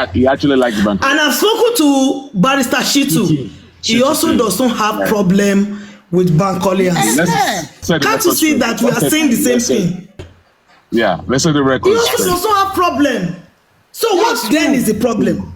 he actually likes Bank. And I've spoken to Barrister Shitu. He also does not have problem with Bankole. Can't you see that we are saying the same thing? Yeah, let's say the record. He also does not have problem. So what then is the problem?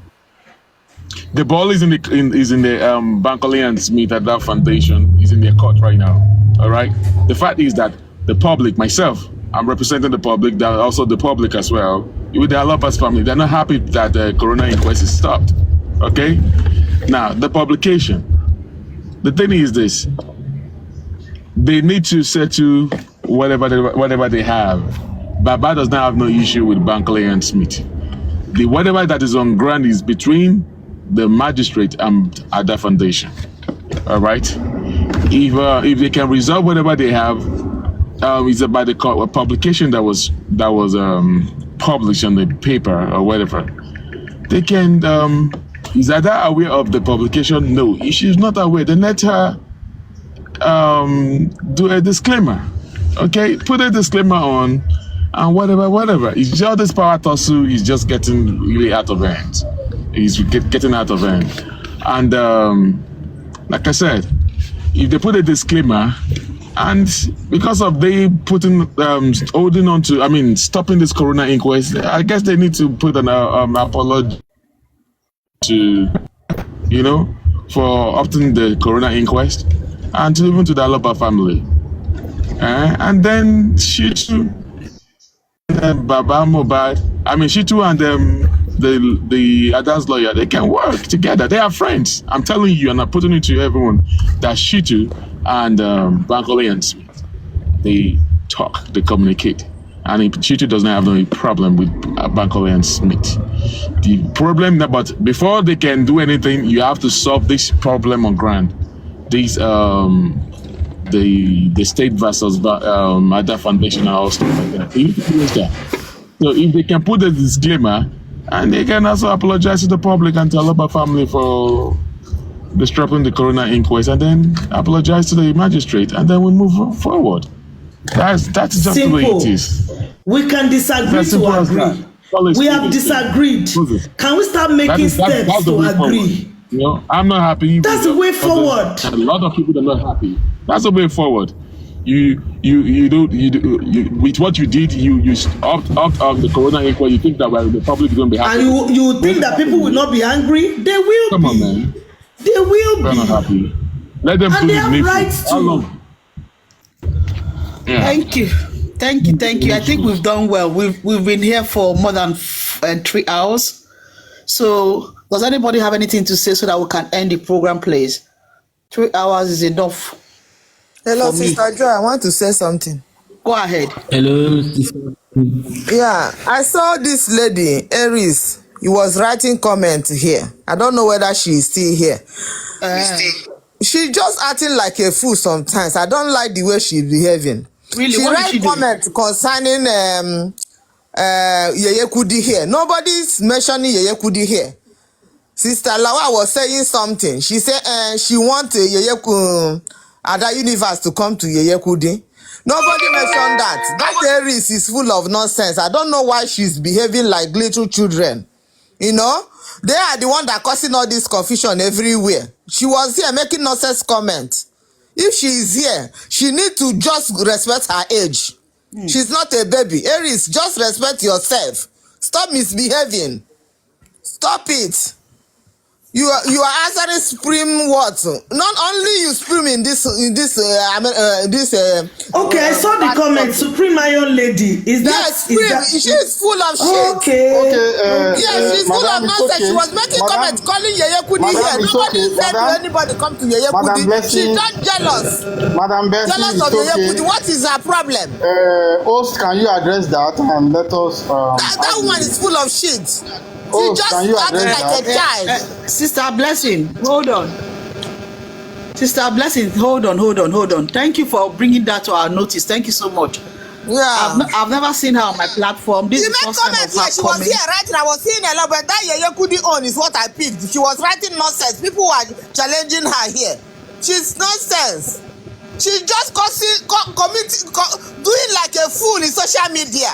The ball is in the Bankole and Smith at that foundation is in their court right now. All right. The fact is that the public, myself, I'm representing the public, that also the public as well, with the Alopa's family, they're not happy that the Corona inquest is stopped. Okay. Now the publication. The thing is this: they need to settle whatever they have. Baba does not have no issue with Bankole and Smith. The whatever that is on ground is between the magistrate and Ada Foundation. All right. If they can resolve whatever they have, it's about the publication that was published on the paper or whatever. They can. Is Ada aware of the publication? No. If she's not aware, then let her do a disclaimer. Okay, put a disclaimer on. And whatever. It's just this power tussle is just getting really out of hand. It's getting out of hand. And like I said, if they put a disclaimer, and because of they putting holding on to, stopping this Corona inquest, I guess they need to put an apology to, for opting the Corona inquest, and even to the Alopa family, and then Shitu. Baba Mobad, Shitu and the Ada's lawyer, they can work together. They are friends. I'm telling you, and I'm putting it to everyone that Shitu and Bankole and Smith, they talk, they communicate. And Shitu does not have any problem with Bankole and Smith. The problem, but before they can do anything, you have to solve this problem on ground. These the state versus Ada Foundation and all stuff like that. So if they can put a disclaimer, and they can also apologize to the public and tell about family for disrupting the Corona inquest, and then apologize to the magistrate, and then we move forward. That's just simple. The way it is. We can disagree to agree. We have disagreed. Can we start making steps to agree? I'm not happy. That's the way forward. A lot of people are not happy. That's the way forward. You with what you did, you opt of the Corona inquiry. You think that the public is going to be happy, and you think that people will not be angry? They will. Come on, man. They will be. They're not happy. Let them. And they have rights to. Yeah. Thank you. I think we've done well. We've been here for more than 3 hours. So, does anybody have anything to say so that we can end the program, please? 3 hours is enough. Hello, Sister Joy. I want to say something. Go ahead. Hello. Yeah, I saw this lady, Aries. He was writing comments here. I don't know whether she is still here. She just acting like a fool sometimes. I don't like the way she's behaving. Really? She write comments concerning Yeye Kudi here. Nobody's mentioning Yeye Kudi here. Sister Lawa was saying something. She said she wants Yeye Ada Universe to come to Yeye Kudi. Nobody mentioned that. That Aries is full of nonsense. I don't know why she's behaving like little children. They are the one that causing all this confusion everywhere. She was here making nonsense comments. If she is here, she need to just respect her age. She's not a baby. Aries, just respect yourself. Stop misbehaving. Stop it. You are answering supreme words. Not only you scream in this. Okay, I saw the comment. Supreme Iron Lady. Is that? Yes, she's full of shit. Okay. Yes, she's full of nonsense. She was making comments calling Yeye Kudi here. Nobody said to anybody come to Yeye Kudi. She's not jealous. Madam Bessie, jealous of Yeye Kudi. What is her problem? Host, can you address that and let us? That woman is full of shit. Oh, she just acting like a child. Sister Blessing, hold on. Sister Blessing, hold on. Thank you for bringing that to our notice. Thank you so much. Yeah. I've never seen her on my platform. This is the first time of her she was here writing. I was seeing a lot, but that Yeye Kudi own is what I picked. She was writing nonsense. People were challenging her here. She's nonsense. She's just doing like a fool in social media.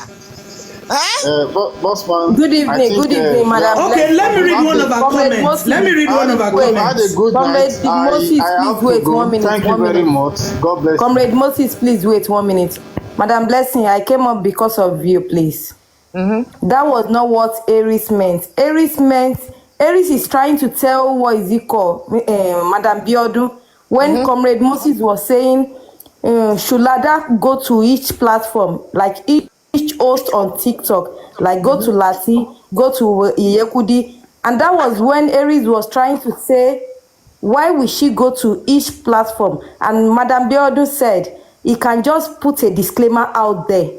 Bossman. Good evening, Madam. Okay, let me read one of our comments. Let me read one of our I had a comments. good night. Moses, I have please wait to go. 1 minute. Thank you very much. God bless you. Comrade Moses, please wait 1 minute. Madam Blessing, I came up because of you, please. That was not what Aries meant. Aries is trying to tell what is it called, Madam Biodu, when Comrade Moses was saying, should Lada go to each platform, like each host on TikTok, like go to Lati, go to Iyekudi, and that was when Aries was trying to say, why will she go to each platform? And Madam Biodu said, he can just put a disclaimer out there.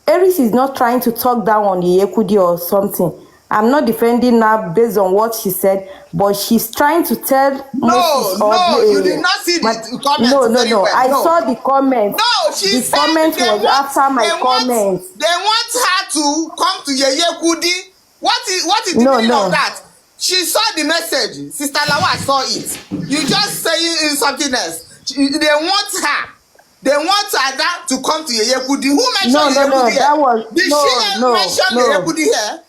Aries is not trying to talk down on Iyekudi or something. I'm not defending her based on what she said, but she's trying to tell Moses. No, you did not see the comment. No. Well. I saw the comment. No, she the said comment was after my comment. They want her to come to Yeye Kudi. What is the meaning of that? She saw the message. Sister Lawa saw it. You just saying something else. They want her. They want Ada to come to Yeye Kudi. Who mentioned Yeye Kudi here? Did she mention Yeye Kudi here?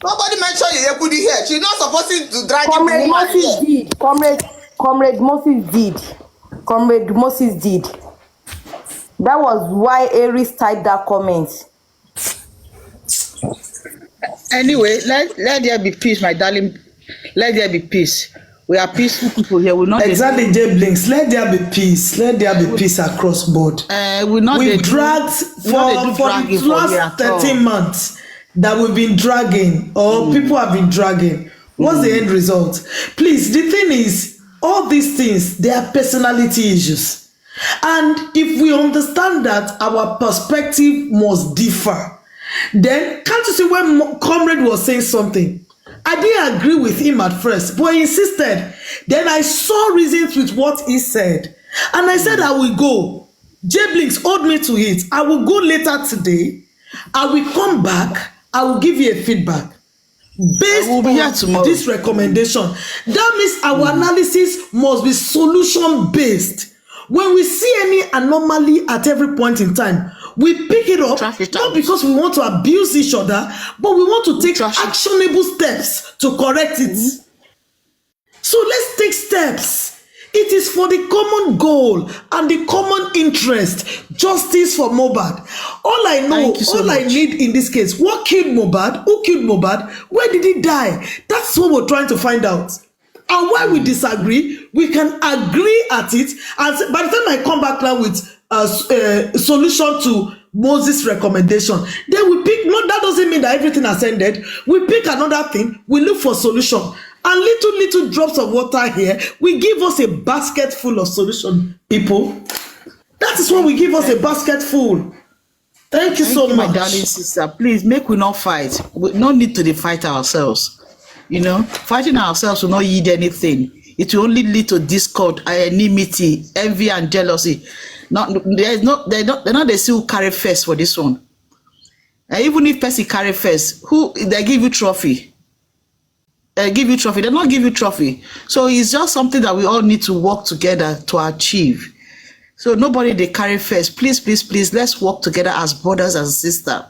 Nobody mentioned Yeye Kudi here. She's not supposed to drag Comrade the woman Moses here. did. Comrade Moses did. Comrade Moses did. That was why Aries typed that comment. Anyway, let there be peace, my darling. Let there be peace. We are peaceful people here. We're not Exactly, J Blinks. Let there be peace. Let there be peace across board. We've dragged for the last 13 months that we've been dragging, or people have been dragging. What's the end result? Please, the thing is, all these things, they are personality issues. And if we understand that our perspective must differ, then can't you see when Comrade was saying something? I didn't agree with him at first, but he insisted. Then I saw reasons with what he said. And I said, I will go. J Blinks hold me to it. I will go later today. I will come back. I will give you a feedback. Based on this recommendation. That means our analysis must be solution based. When we see any anomaly at every point in time, we pick it up, not because we want to abuse each other, but we want to take actionable steps to correct it. So let's take steps. It is for the common goal and the common interest. Justice for Mohbad. All I know, I need in this case, what killed Mohbad? Who killed Mohbad? Where did he die? That's what we're trying to find out. And why we disagree, we can agree at it. And by the time I come back now with a solution to Moses' recommendation, then we pick, no, that doesn't mean that everything has ended. We pick another thing, we look for solution. And little drops of water here, we give us a basket full of solution, people. That is what we give us a basket full. Thank you so much. My darling sister, please make we not fight. We no need to fight ourselves. You know, fighting ourselves will not yield anything. It will only lead to discord, enmity, envy, and jealousy. They're not the still carry first for this one. And even if person carry first, who they give you trophy? They give you trophy. They not give you trophy. So it's just something that we all need to work together to achieve. So nobody they carry first. Please, let's work together as brothers and sisters.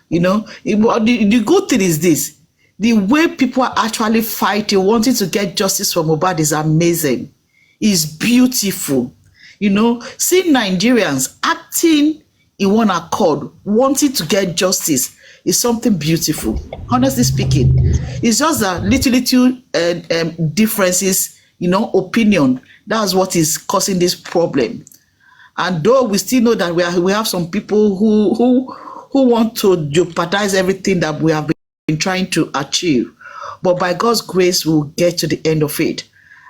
You know, the good thing is this. The way people are actually fighting, wanting to get justice for Mohbad is amazing. It's beautiful. You know, seeing Nigerians acting in one accord, wanting to get justice is something beautiful. Honestly speaking, it's just that little differences, you know, opinion. That's what is causing this problem. And though we still know that we have some people who want to jeopardize everything that we have been trying to achieve, but by God's grace we'll get to the end of it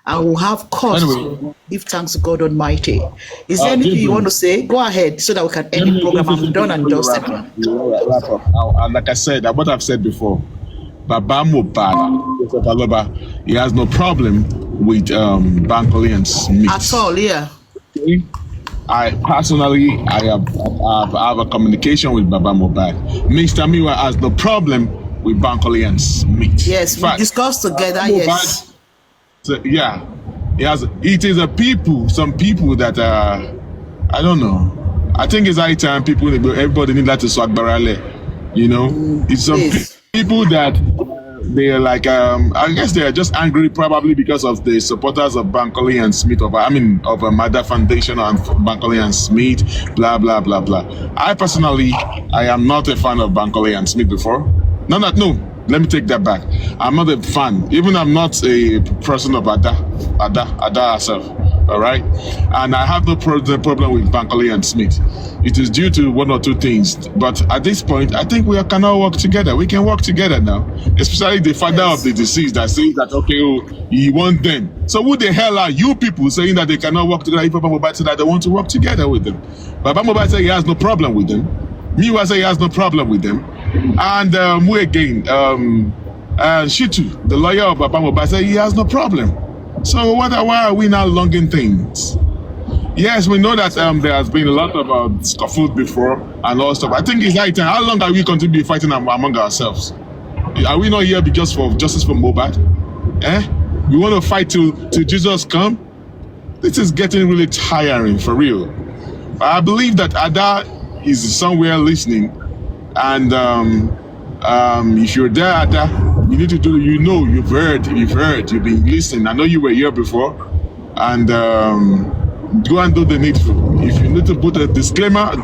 and we'll have cause to give thanks to God Almighty. Is there anything you want to say? Go ahead so that we can end the program. I'm done and dusted. Wrap up. Like I said, what I've said before, Baba Mohbad, he has no problem with Bankolians meat at all. Yeah. Okay? I personally, I have a communication with Baba Mohbad. Mr. Miwa has no problem with Bankolians meat. Yes, we discussed together. Yes. So, yeah, it is some people that I don't know. I think it's high time everybody need that to swag barale. You know, it's some people that they are like, I guess they are just angry probably because of the supporters of Bankole and Smith, of a Mother Foundation and Bankole and Smith, blah, blah, blah, blah. I personally, I am not a fan of Bankole and Smith before. No, let me take that back. I'm not a fan. Even I'm not a person of Ada herself. All right, and I have no problem with Bankole and Smith. It is due to one or two things, but at this point, I think we can all work together. We can work together now, especially the father of the deceased that says that he want them. So who the hell are you people saying that they cannot work together? If Baba Mohbad said that they want to work together with them, Baba Mohbad said he has no problem with them. Miwa said he has no problem with them, and who again? Shitu, the lawyer of Baba Mohbad, said he has no problem. So why are we now longing things? Yes, we know that there has been a lot of scuffles before and all stuff. I think it's right time. How long are we going to be fighting among ourselves? Are we not here just for justice for Mohbad? We want to fight till Jesus come? This is getting really tiring, for real. I believe that Ada is somewhere listening, and if you're there, Ada, you need to do. You've heard, you've been listening. I know you were here before, and go and do the needful. If you need to put a disclaimer,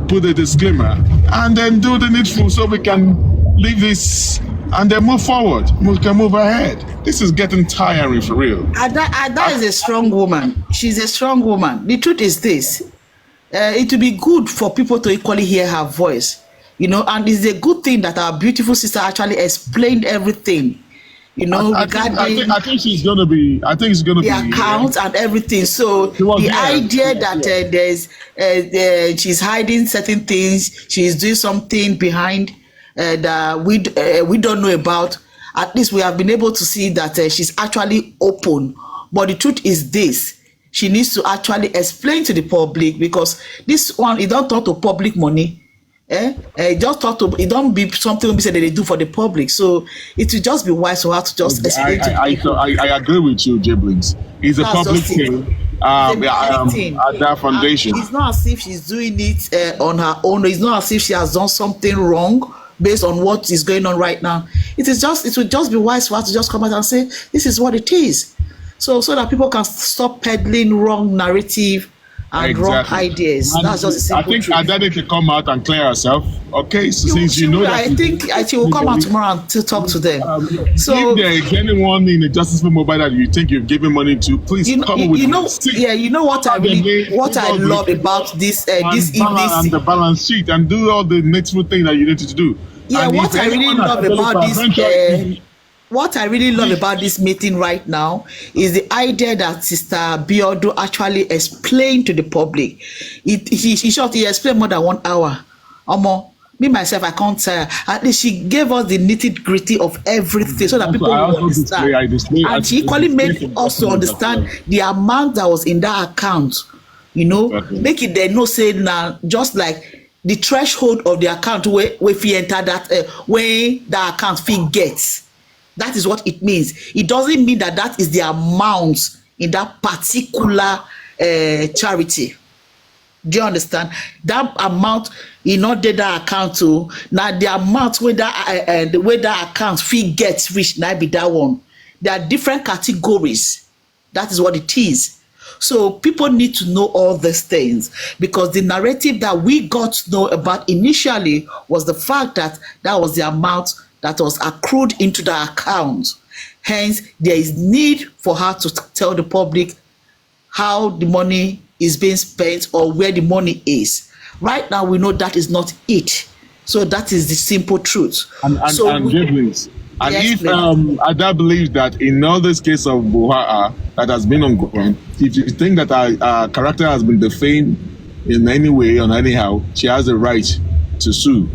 put a disclaimer, and then do the needful so we can leave this and then move forward. We can move ahead. This is getting tiring, for real. Ada is a strong woman. She's a strong woman. The truth is this: it will be good for people to equally hear her voice. And it's a good thing that our beautiful sister actually explained everything, regarding I think she's going to be, the account and everything. So the idea that she's hiding certain things, she's doing something behind that we don't know about. At least we have been able to see that she's actually open. But the truth is this: she needs to actually explain to the public, because this one, it don't talk to public money. Just talk to it. Don't be something we say that they do for the public. So it will just be wise for her to just explain to people. I agree with you, Jiblings. It's a public thing. At that foundation, it's not as if she's doing it on her own. It's not as if she has done something wrong based on what is going on right now. It will just be wise for her to just come out and say this is what it is, so that people can stop peddling wrong narrative and wrong ideas. That's just a simple truth. I think Adade can come out and clear herself. Okay, so since you know that, I think she will come out tomorrow to talk to them. So if there is anyone in the Justice for Mobile that you think you've given money to, please come with what I love about this and the balance sheet, and do all the needful thing that you need to do. Yeah, what I really love about this. What I really love about this meeting right now is the idea that Sister Biodo actually explained to the public. He explained more than 1 hour. Me myself, I can't tell. At least she gave us the nitty-gritty of everything so that people will understand. And she equally made us to understand the amount that was in that account. Make it they know say now, just like the threshold of the account where if you enter that when the account fee gets. That is what it means. It doesn't mean that is the amount in that particular charity. Do you understand? That amount in not that account to now the amount where that account fee gets reached now be that one. There are different categories. That is what it is. So people need to know all these things, because the narrative that we got to know about initially was the fact that was the amount that was accrued into the account. Hence, there is need for her to tell the public how the money is being spent or where the money is. Right now, we know that is not it. So that is the simple truth. If Ada believes that in all this case of Buhara that has been ongoing, if you think that our character has been defamed in any way or anyhow, she has the right to sue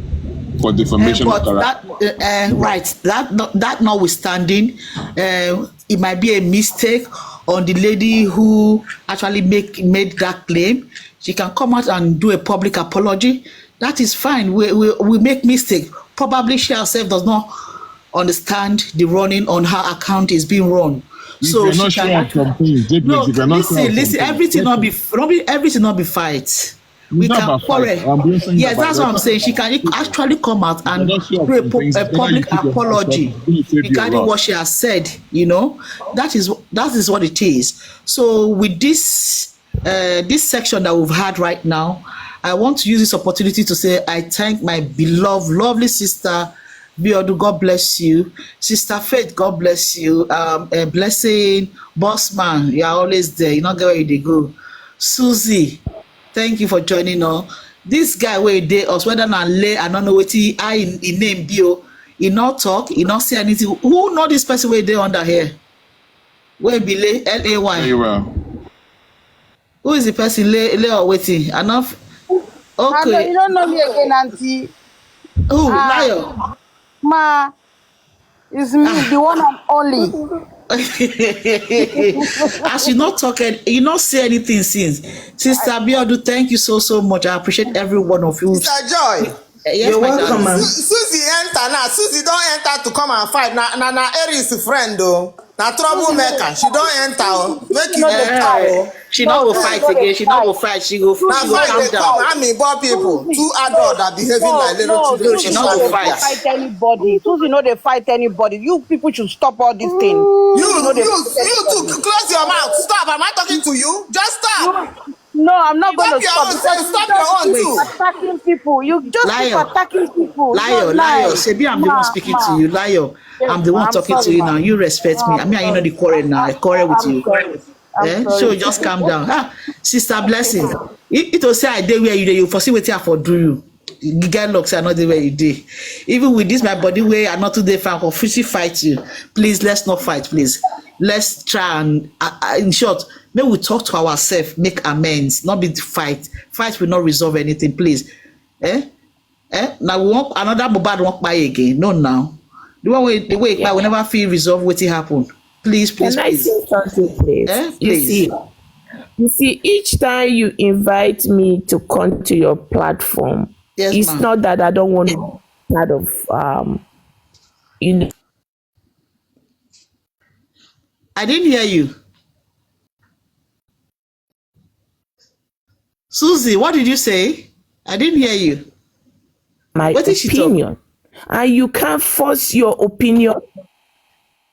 for defamation of character. That notwithstanding, it might be a mistake on the lady who actually made that claim. She can come out and do a public apology. That is fine. We make mistake. Probably she herself does not understand the running on her account is being run. So she can listen. Everything not be fight. It's We not can about fight. quarrel. I'm doing things Yes, about that's what I'm saying. She can actually come out I and don't show up do some things. a It's better you public keep your mouth shut. apology It's going to save you a regarding lot. what she has said. That is what it is. So with this section that we've had right now, I want to use this opportunity to say I thank my beloved, lovely sister Biodu, God bless you. Sister Faith, God bless you. A blessing, boss man, you are always there. You not get where you go. Suzzy, thank you for joining us. This guy where dey us, whether na lay, I don't know wetin how he name be o. He not talk, he not say anything. Who know this person where dey under here? Where be lay? Very Lay. well. Who is the person lay or wetin? Enough. You Okay. don't know me again, Auntie. Who? Ah, Liar. Ma, it's me, the one and only. As you not talking, you not say anything since. Sister Biodu, thank you so much. I appreciate every one of you. Sister Joy. Yes, You're my welcome, darling. ma'am. Suzy enter now. Suzy don't enter to come and fight. Na Aries friend though. Na troublemaker. She don't enter. Make you know the enter. fight. Oh. She not go fight again. She not go fight. She go Na fight calm they down. come. I mean, poor people. Two adults that behaving like little children. No, she Suzy not no go dey fight. fight anybody. Suzy no dey fight anybody. You people should stop all this thing. Suzy no dey fight You too. anybody. Close your mouth. Stop. Am I talking to you? Just stop. No, I'm not going Stop to your stop own. because Say, you stop just your own keep too. attacking people. You just keep Liar. attacking people. It's Liar, not liar. nice. Sebi, I'm the one speaking to you. Liar. I'm the one I'm talking to sorry, you ma. now. You respect me. I I'm mean, you know sorry. the quarrel now. I quarrel with I'm you. sorry. I'm So sorry. just calm down. Sister Blessing. It will say I dey where you dey. You foresee wetin I for do you. You get luck say I not dey where you dey. Even with this my body way I not today fan for fishy fight you. Please let's not fight, please. Let's try and in short, may we talk to ourselves, make amends, not be fight. Fight will not resolve anything, please. Now we want another Mohbad won't buy again. No, now the way it buy we never feel resolve wetin happen. Please, please, Can I please. say something, please? Please. You see, each time you invite me to come to your platform, Yes, it's ma'am. not that I don't want to be part of, you know. I didn't hear you. Suzzy, what did you say? I didn't hear you. My What did she talk? opinion, and you can't force your opinion.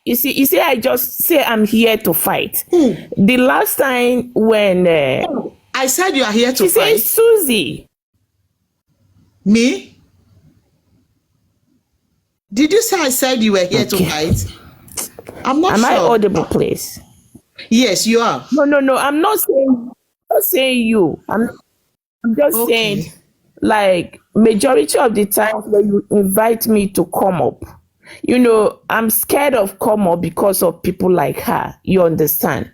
You see, I just say I'm here to fight. The last time when I said you are here to she said, fight. Suzzy, Me? Did you say I said you were here to Okay. fight? I'm not am sure. I audible, please? Yes, you are. No. I'm not saying you. I'm just Okay. saying, like, majority of the times when you invite me to come up, I'm scared of come up because of people like her. You understand?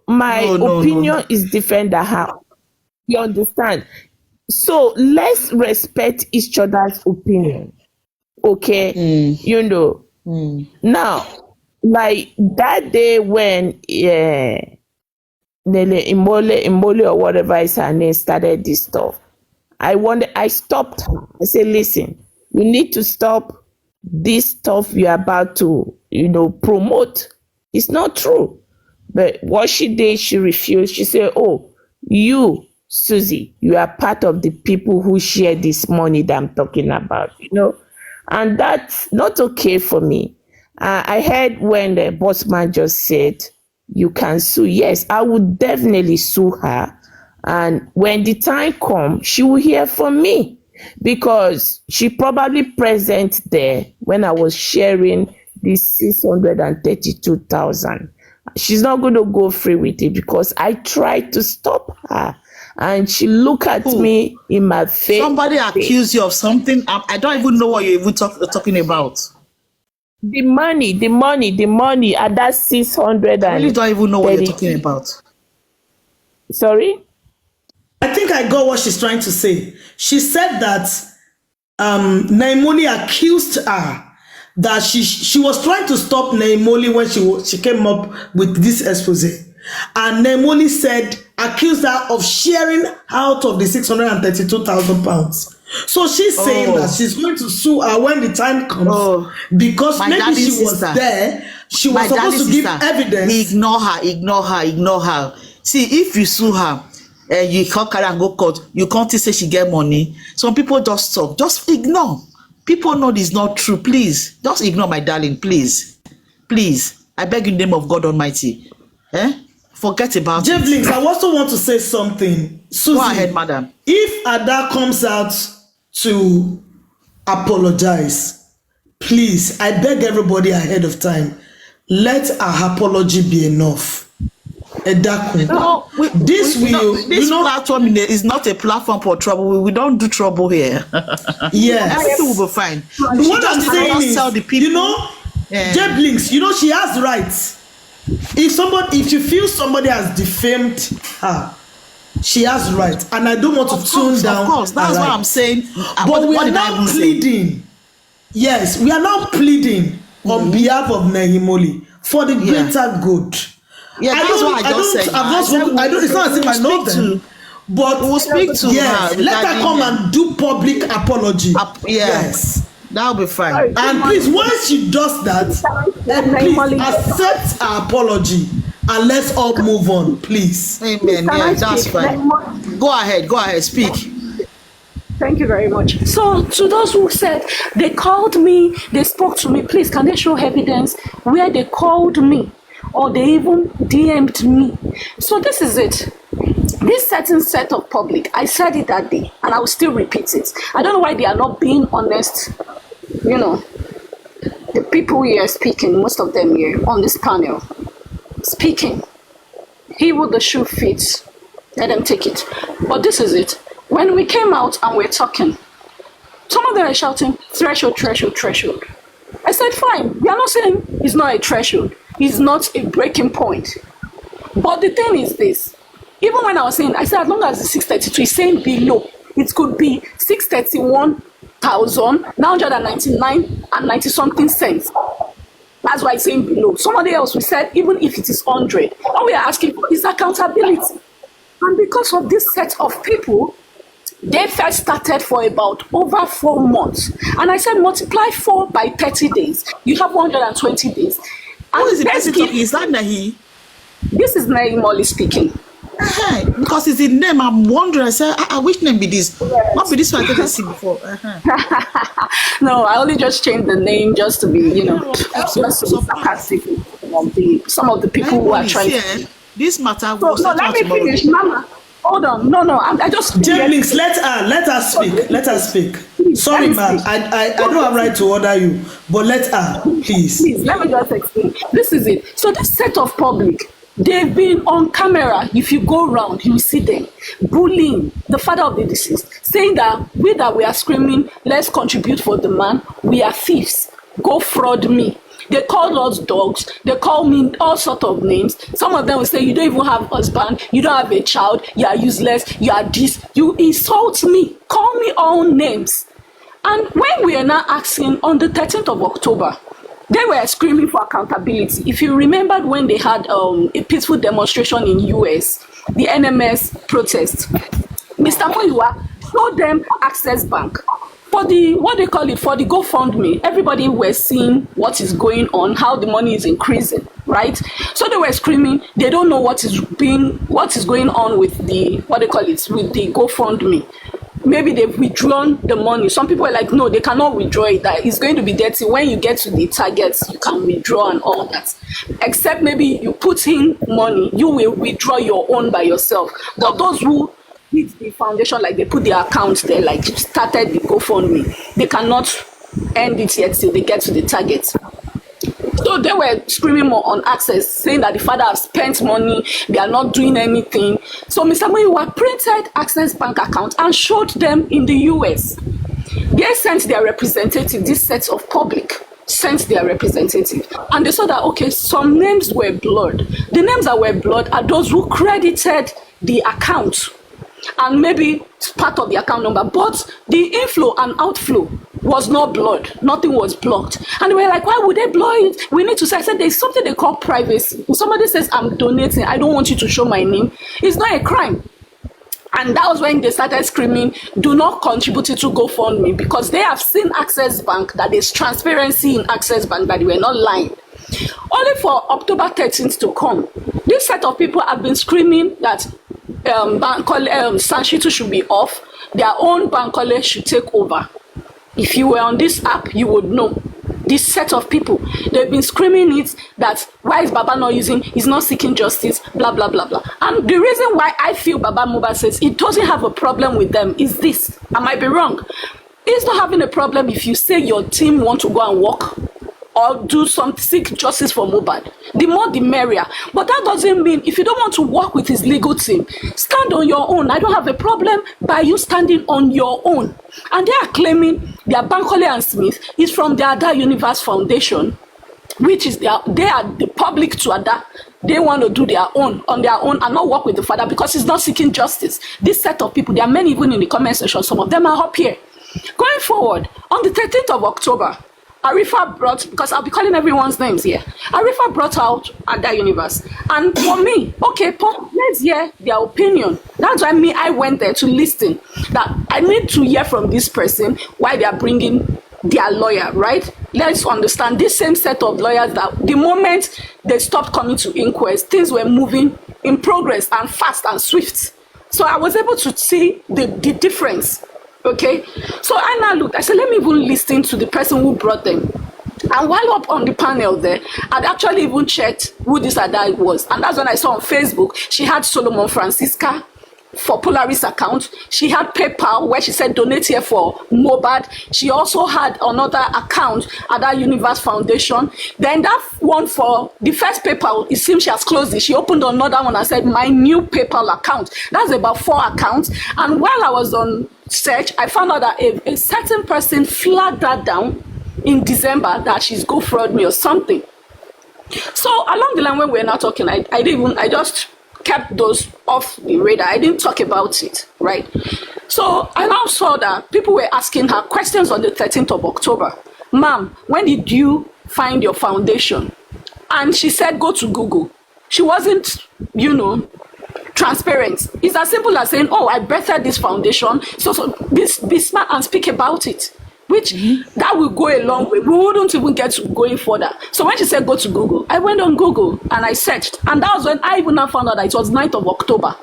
My No. opinion is different than her. You understand? So let's respect each other's opinion. Okay? Now, like that day when Nehimolly or whatever is her name started this stuff, I stopped her. I said, listen, you need to stop this stuff you're about to, promote. It's not true. But what she did, she refused. She said, oh, you, Suzzy, you are part of the people who share this money that I'm talking about, and that's not okay for me. I heard when the boss man just said, you can sue. Yes, I would definitely sue her. And when the time comes, she will hear from me because she probably present there when I was sharing this 632,000. She's not going to go free with it because I tried to stop her. And she looked at me in my face. Somebody accused you of something. I don't even know what you're even talking about. The money, and that's 600. I really don't even know what you're talking about. Sorry? I think I got what she's trying to say. She said that Nehimolly accused her that she was trying to stop Nehimolly when she came up with this expose. And Nehimolly accused her of sharing out of the £632,000. So she's saying that she's going to sue her when the time comes because My maybe she darling was sister. there. She was My supposed to darling give sister, evidence. Ignore her. See, if you sue her, You can't carry and go court. You can't say she get money. Some people just talk. Just ignore. People know this is not true. Please, just ignore, my darling. Please. Please. I beg you in the name of God Almighty. Forget about Jeff it. Links, I also want to say something. Suzzy, go ahead, madam. If Ada comes out to apologize, please, I beg everybody ahead of time, let her apology be enough. No, this platform is not a platform for trouble. We don't do trouble here. Yes. Everything will be fine. What I'm saying is, tell the people, you know, Jeff Links, you know, she has rights. If you feel somebody has defamed her, she has rights, and I don't want to tune down. Of course, that's what I'm saying. But we are now pleading. Yes, we are now pleading on behalf of Nehimolly for the greater good. Yeah, that's what I just said. It's not as if I know them. But we'll speak to her. Let her come and do public apology. Yes. That'll be fine. And please, once she does that, please accept her apology and let's all move on, please. Amen. Yeah, that's fine. Go ahead, speak. Thank you very much. So, to those who said they called me, they spoke to me, please, can they show evidence where they called me or they even DM'd me? So, this is it. This certain set of public, I said it that day, and I will still repeat it. I don't know why they are not being honest. You know, the people here speaking, most of them here on this panel, speaking. He who the shoe fits, let them take it. But this is it. When we came out and we're talking, some of them are shouting, threshold. I said, fine. We are not saying it's not a threshold. It's not a breaking point. But the thing is this. Even when I was saying, I said, as long as the 632 is saying below, it could be 631,999 and 90 something cents. That's why it's saying below. Somebody else, we said, even if it is 100, all we are asking for is accountability. And because of this set of people, they first started for about over 4 months. And I said, multiply 4 by 30 days. You have 120 days. Who is the person talking? Is that Nahi? This is Nehimolly speaking. Because it's the name, I'm wondering. I said, which name be this? Not be this one I didn't see before. No, I only just changed the name just to be, you know, sarcastic. Some of the people who are trying to. This matter was no, let me finish, Mama. Hold on. No, I just. Jamlings, let her speak. Let her speak. Sorry, ma'am. I don't have right to order you, but let her, please. Please, let me just explain. This is it. So this set of public, they've been on camera. If you go around, you see them bullying the father of the deceased, saying that we are screaming, let's contribute for the man. We are thieves. Go fraud me. They call us dogs. They call me all sorts of names. Some of them will say, you don't even have a husband. You don't have a child. You are useless. You are this. You insult me. Call me all names. And when we are now asking on the 13th of October, they were screaming for accountability. If you remembered when they had a peaceful demonstration in US, the NMS protest, Mr. Moyiwa showed them Access Bank. For the, what they call it, for the GoFundMe, everybody were seeing what is going on, how the money is increasing, right? So they were screaming, they don't know what is going on with the, what they call it, with the GoFundMe. Maybe they've withdrawn the money. Some people are like, no, they cannot withdraw it. That it's going to be dirty. When you get to the targets, you can withdraw and all that. Except maybe you put in money, you will withdraw your own by yourself. But those who did the foundation, like they put their account there, like started the GoFundMe, they cannot end it yet till they get to the target. So they were screaming more on Access, saying that the father has spent money, they are not doing anything. So Mr. Moyiwa printed Access Bank account and showed them in the US. They sent their representative, this set of public sent their representative, and they saw that, okay, some names were blurred. The names that were blurred are those who credited the account and maybe part of the account number, but the inflow and outflow was not blurred. Nothing was blocked. And they were like, why would they blur it? We need to say, I said, there's something they call privacy. If somebody says, I'm donating, I don't want you to show my name, it's not a crime. And that was when they started screaming, do not contribute it to GoFundMe, because they have seen Access Bank, that there's transparency in Access Bank, that they were not lying. Only for October 13th to come, this set of people have been screaming that Sanshitu should be off. Their own Bankole should take over. If you were on this app, you would know. This set of people, they've been screaming it that why is Baba not using, he's not seeking justice, blah, blah, blah, blah. And the reason why I feel Baba Mohbad says it doesn't have a problem with them is this. I might be wrong. It's not having a problem if you say your team want to go and work or do some seek justice for Mohbad. The more the merrier. But that doesn't mean if you don't want to work with his legal team, stand on your own. I don't have a problem by you standing on your own. And they are claiming their Bankole and Smith is from the Ada Universe Foundation, which is they are the public to Ada. They want to do their own on their own and not work with the father because he's not seeking justice. This set of people, there are many even in the comment section. Some of them are up here. Going forward, on the 13th of October, Arifa brought, because I'll be calling everyone's names here, Arifa brought out Ada Universe. And for me, okay, let's hear their opinion. That's why I went there to listen. That I need to hear from this person why they are bringing their lawyer, right? Let's understand this same set of lawyers that the moment they stopped coming to inquest, things were moving in progress and fast and swift. So I was able to see the difference. Okay, so I now looked, I said, let me even listen to the person who brought them. And while up on the panel there, I'd actually even checked who this Ada was. And that's when I saw on Facebook, she had Solomon Francisca for Polaris account. She had PayPal where she said donate here for Mohbad. She also had another account at that Universe Foundation. Then that one for the first PayPal, it seems she has closed it. She opened another one and said my new PayPal account. That's about 4 accounts. And while I was on search, I found out that a certain person flagged that down in December that she's go fraud me or something. So along the line when we were now talking, I just kept those off the radar. I didn't talk about it, right? So I now saw that people were asking her questions on the 13th of October. Ma'am, when did you find your foundation? And she said, go to Google. She wasn't, transparent. It's as simple as saying, oh, I birthed this foundation. So be smart and speak about it. Which that will go a long way. We wouldn't even get to going further. So when she said go to Google, I went on Google and I searched. And that was when I even now found out that it was 9th of October.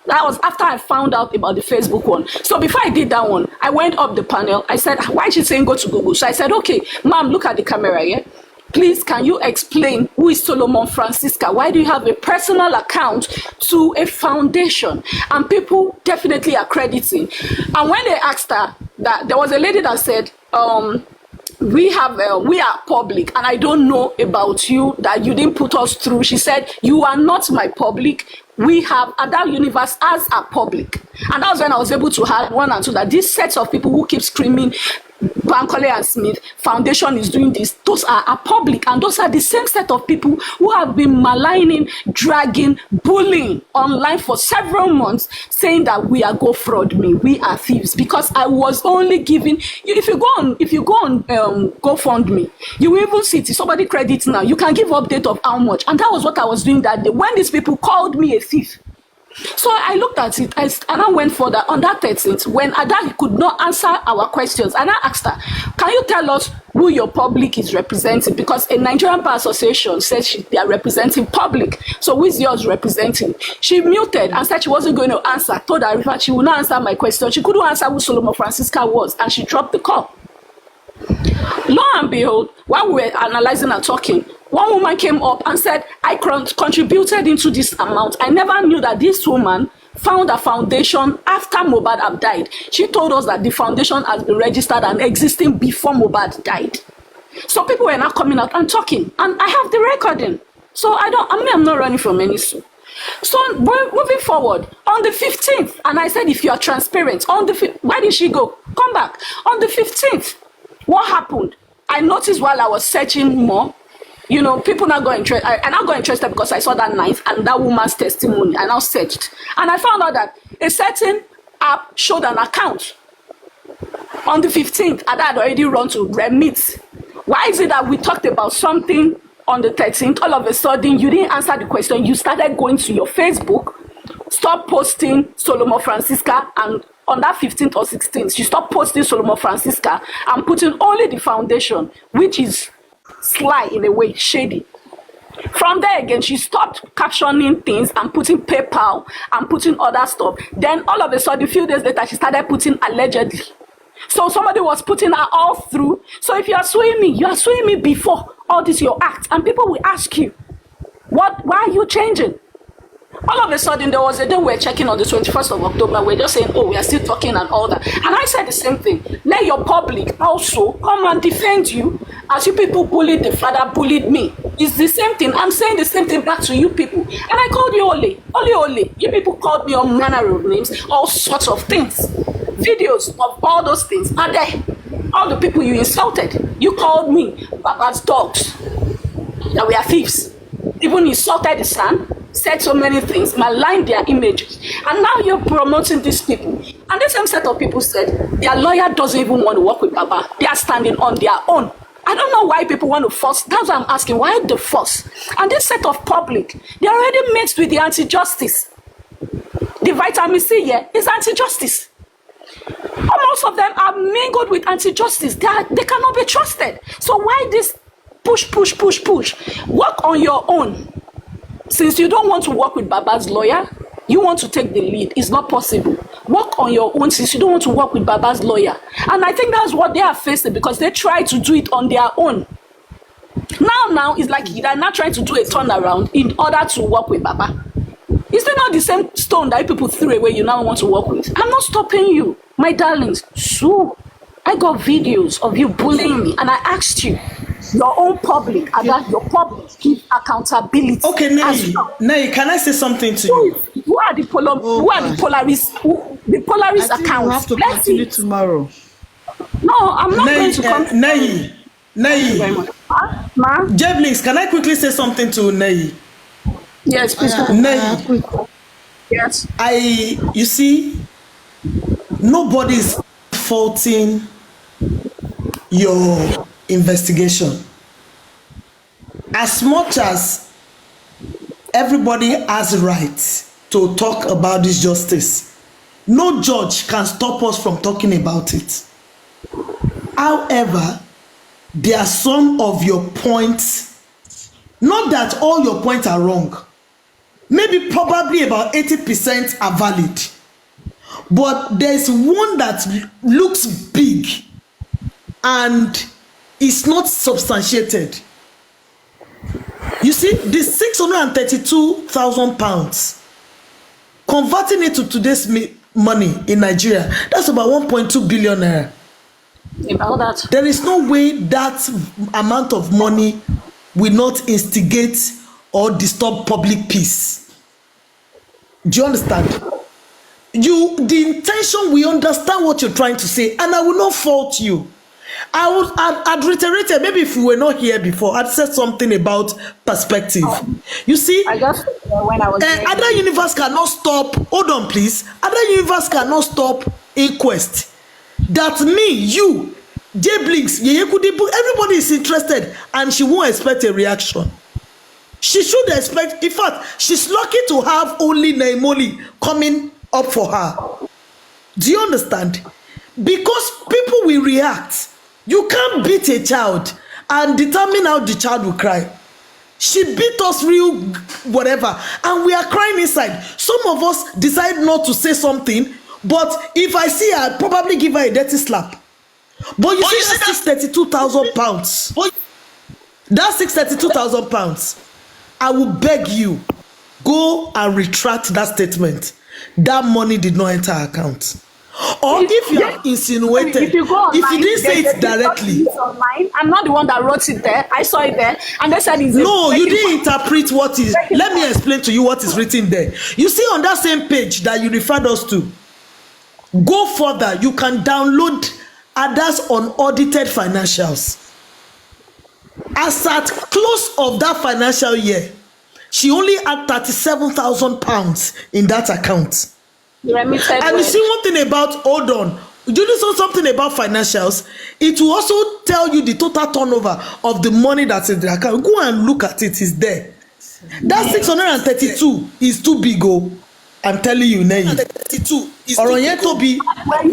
That was after I found out about the Facebook one. So before I did that one, I went up the panel. I said, why is she saying go to Google? So I said, okay, ma'am, look at the camera, yeah? Please, can you explain who is Solomon Francisca? Why do you have a personal account to a foundation? And people definitely are crediting. And when they asked her, that there was a lady that said, we are public and I don't know about you, that you didn't put us through. She said, you are not my public. We have Ada Universe as a public. And that was when I was able to have 1 and 2 that these sets of people who keep screaming Bankole and Smith Foundation is doing this, those are public, and those are the same set of people who have been maligning, dragging, bullying online for several months, saying that we are go fraud me, we are thieves, because I was only giving. If you go on GoFundMe, you will even see it. Somebody credits now. You can give update of how much, and that was what I was doing that day when these people called me a thief. So I looked at it and I went further on that 13th when Ada could not answer our questions. And I asked her, can you tell us who your public is representing? Because a Nigerian Bar Association says they are representing public. So who is yours representing? She muted and said she wasn't going to answer. Told her that she would not answer my question. She couldn't answer who Solomon Francisca was, and she dropped the call. Lo and behold, while we were analyzing and talking, one woman came up and said, I contributed into this amount. I never knew that this woman found a foundation after Mohbad had died. She told us that the foundation has been registered and existing before Mohbad died. So people were now coming out and talking, and I have the recording. So I'm not running from any suit. So moving forward, on the 15th, and I said, if you are transparent, why did she go? Come back. On the 15th, what happened? I noticed while I was searching more, people now got interested. I now got interested because I saw that 9th and that woman's testimony. I now searched. And I found out that a certain app showed an account. On the 15th, Ada had already run to remit. Why is it that we talked about something on the 13th, all of a sudden you didn't answer the question, you started going to your Facebook, stop posting Solomon Francisca, and on that 15th or 16th, you stop posting Solomon Francisca and putting only the foundation, which is sly in a way, shady. From there again, she stopped captioning things and putting PayPal and putting other stuff. Then all of a sudden, a few days later, she started putting allegedly. So somebody was putting her all through. So if you are suing me, you are suing me before all this your act, and people will ask you, why are you changing? All of a sudden, there was a day we were checking on the 21st of October. We're just saying, oh, we are still talking and all that. And I said the same thing. Let your public also come and defend you as you people bullied the father, bullied me. It's the same thing. I'm saying the same thing back to you people. And I called you Ole. You people called me all manner of names, all sorts of things. Videos of all those things are there. All the people you insulted. You called me Baba's dogs. That we are thieves. Even insulted the son. Said so many things, maligned their images, and now you're promoting these people. And the same set of people said their lawyer doesn't even want to work with Baba. They are standing on their own. I don't know why people want to force. That's what I'm asking. Why the force? And this set of public, they are already mixed with the anti-justice. The vitamin C here is anti-justice. Most of them are mingled with anti-justice. They cannot be trusted. So why this push? Work on your own. Since you don't want to work with Baba's lawyer, you want to take the lead. It's not possible. Work on your own since you don't want to work with Baba's lawyer. And I think that's what they are facing because they try to do it on their own. Now it's like they're not trying to do a turnaround in order to work with Baba. Is it not the same stone that people threw away you now want to work with? I'm not stopping you, my darlings. So I got videos of you bullying me and I asked you, your own public, about your public, give accountability. Okay, Nay, can I say something to you? Who are the Polaris? The Polaris accounts. We have to continue tomorrow. No, I'm not going to come. Nay. Ma? Jeblings, can I quickly say something to Nay? Yes, please. Nay. Yes. You see, nobody's faulting your investigation. As much as everybody has rights to talk about this justice, no judge can stop us from talking about it. However, there are some of your points, not that all your points are wrong, maybe probably about 80% are valid, but there's one that looks big and is not substantiated. You see, the 632,000 pounds, converting it to today's money in Nigeria, that's about 1.2 billion naira. About that. There is no way that amount of money will not instigate or disturb public peace. Do you understand? The intention, we understand what you're trying to say, and I will not fault you. I'd reiterated, maybe if you were not here before, I'd said something about perspective. You see, I just when I was other universe cannot stop. Hold on, please. Other universe cannot stop inquest. That me, you, J Blinks, everybody is interested, and she won't expect a reaction. She should expect. In fact, she's lucky to have only Nehimolly coming up for her. Do you understand? Because people will react. You can't beat a child and determine how the child will cry. She beat us real whatever, and we are crying inside. Some of us decide not to say something, but if I see her, I'll probably give her a dirty slap. But you see that 632,000 pounds. That 632,000 pounds. I will beg you, go and retract that statement. That money did not enter her account. Or if you are insinuated, if you go online, if you didn't say it directly. Online, I'm not the one that wrote it there. I saw it there, and they said it's no, you didn't interpret what is. Let me explain to you what is written there. You see on that same page that you referred us to, go further. You can download others unaudited financials. As at close of that financial year, she only had 37,000 pounds in that account. And you see one thing about, hold on, you know something about financials, it will also tell you the total turnover of the money that's in the account. Go and look at it, it's there. That 632 is too big, oh. I'm telling you, Nay. 32 is too big.